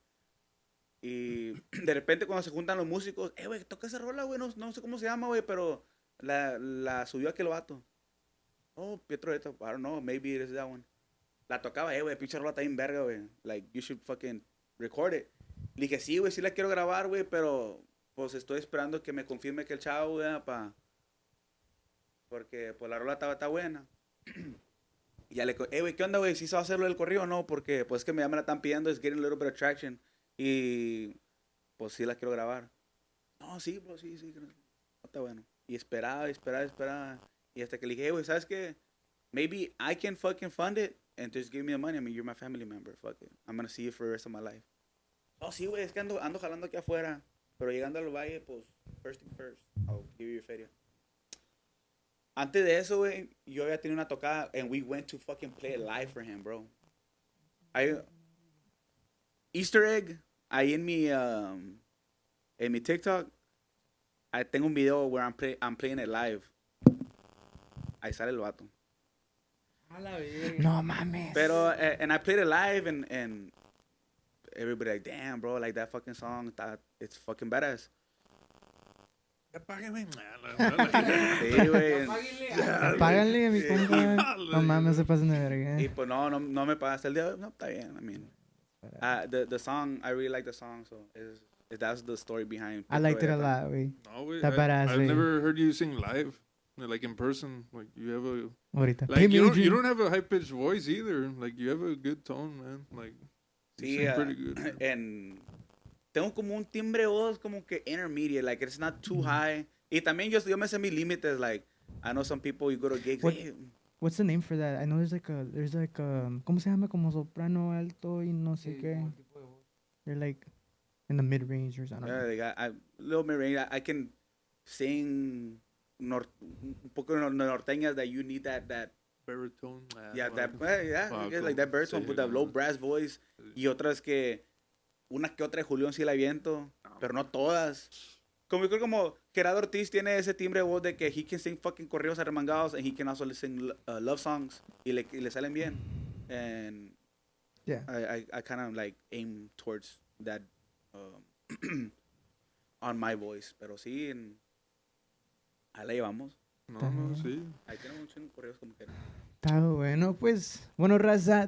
Y de repente cuando se juntan los músicos, güey, toca esa rola, güey. No sé cómo se llama, güey, pero la subió aquel vato. Oh, Pietro Beretta, I don't know, maybe it is that one. La tocaba, güey, pinche rola está bien verga, güey. Like, you should fucking record it. Le dije, sí, güey, sí la quiero grabar, güey, pero pues estoy esperando que me confirme que el chavo, güey, porque pues la rola está buena. Y ya le digo, güey, ¿qué onda, güey? ¿Sí se va a hacerlo del corrido o no? Porque, pues, que ya me la están pidiendo, es getting a little bit of traction. Y, pues, sí la quiero grabar. No, sí, bro, sí. No, está bueno. Y esperaba. Y hasta que le dije, güey, ¿sabes qué? Maybe I can fucking fund it and just give me the money. I mean, you're my family member. Fuck it. I'm gonna see you for the rest of my life. Oh, sí, güey, es que ando jalando aquí afuera. Pero llegando al valle, pues, first thing first, I'll give you your feria. Antes de eso, güey, yo había tenido una tocada and we went to fucking play it live for him, bro. Easter egg, ahí en mi TikTok, ahí tengo un video where I'm playing it live. Ahí sale el vato. No mames. Pero, and I played it live and everybody like, damn, bro, like that fucking song, it's fucking badass. Apágueme. Sí, güey. Apáganle a mi compa. No mames, se pasen de verga. Y pues no me pagaste el día. No, está bien. I mean, the song, I really like the song, so that's the story behind. I liked it a lot, güey. No, güey. Está badass, I've güey. never heard you sing live, like in person. Like you have a Ahorita. like you don't have a high pitched voice either. Like you have a good tone, man. Like you Sí, sing pretty good. and tengo como un timbre de voz como que intermediate, like it's not too high. Y también yo me sé mis límites, like I know some people you go to gigs. What's the name for that? I know there's like ¿cómo se llama? Como soprano alto y no sé qué. They're like in the mid range or something. Like little mid-range, I can sing un poco norteñas that you need that Baritone. like that baritone with that low brass voice. Y otras que una que otra de Julián sí la aviento, pero no todas. Como yo creo como Gerardo Ortiz tiene ese timbre de voz de que he can sing fucking corridos arremangados and he can also sing love songs y le salen bien. And Yeah. I kind of like aim towards that on my voice, pero sí, ahí la llevamos. No, sí. Ahí tenemos muchos corridos como que. Está bueno, pues. Bueno, raza,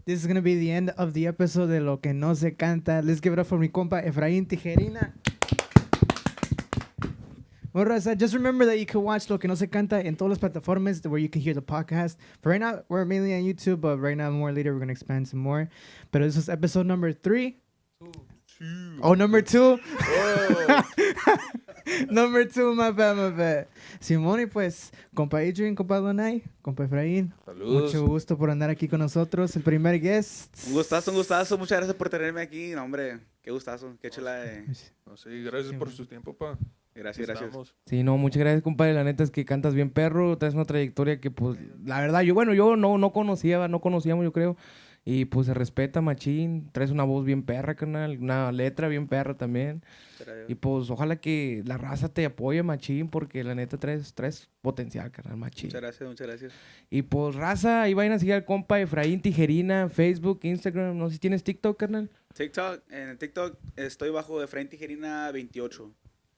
this is going to be the end of the episode de Lo que no se canta. Let's give it up for mi compa Efraín Tijerina. Well, raza, just remember that you can watch Lo que no se canta in todas las plataformas where you can hear the podcast. For right now, we're mainly on YouTube, but right now, more later, we're going to expand some more. Pero this is episode number 3. Oh, number 2. Number 2, my bad. Simón, y pues, compa Adrian, compa Donay, compa Efraín. Saludos. Mucho gusto por andar aquí con nosotros, el primer guest. Un gustazo. Muchas gracias por tenerme aquí. No, hombre, qué gustazo. Qué chula de. No, sí, gracias por su tiempo, pa. Gracias. Estamos. Sí, no, muchas gracias, compadre. La neta es que cantas bien perro. Traes una trayectoria que, pues, la verdad, yo no conocíamos, yo creo. Y, pues, se respeta, machín. Traes una voz bien perra, carnal. Una letra bien perra también. Y, pues, ojalá que la raza te apoye, machín, porque la neta traes potencial, carnal, machín. Muchas gracias. Y, pues, raza, ahí vayan a seguir al compa Efraín Tijerina, Facebook, Instagram. No sé si tienes TikTok, carnal. En TikTok estoy bajo Efraín Tijerina 28.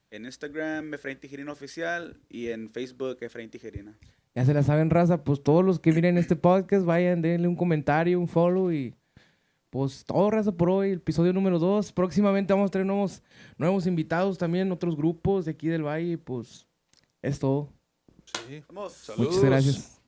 En Instagram, Efraín Tijerina Oficial. Y en Facebook, Efraín Tijerina. Ya se la saben, raza. Pues todos los que miren este podcast, vayan, denle un comentario, un follow y pues todo, raza, por hoy. El episodio número 2. Próximamente vamos a tener nuevos invitados también, otros grupos de aquí del Valle. Pues es todo. Sí. Vamos. Saludos. Muchas gracias.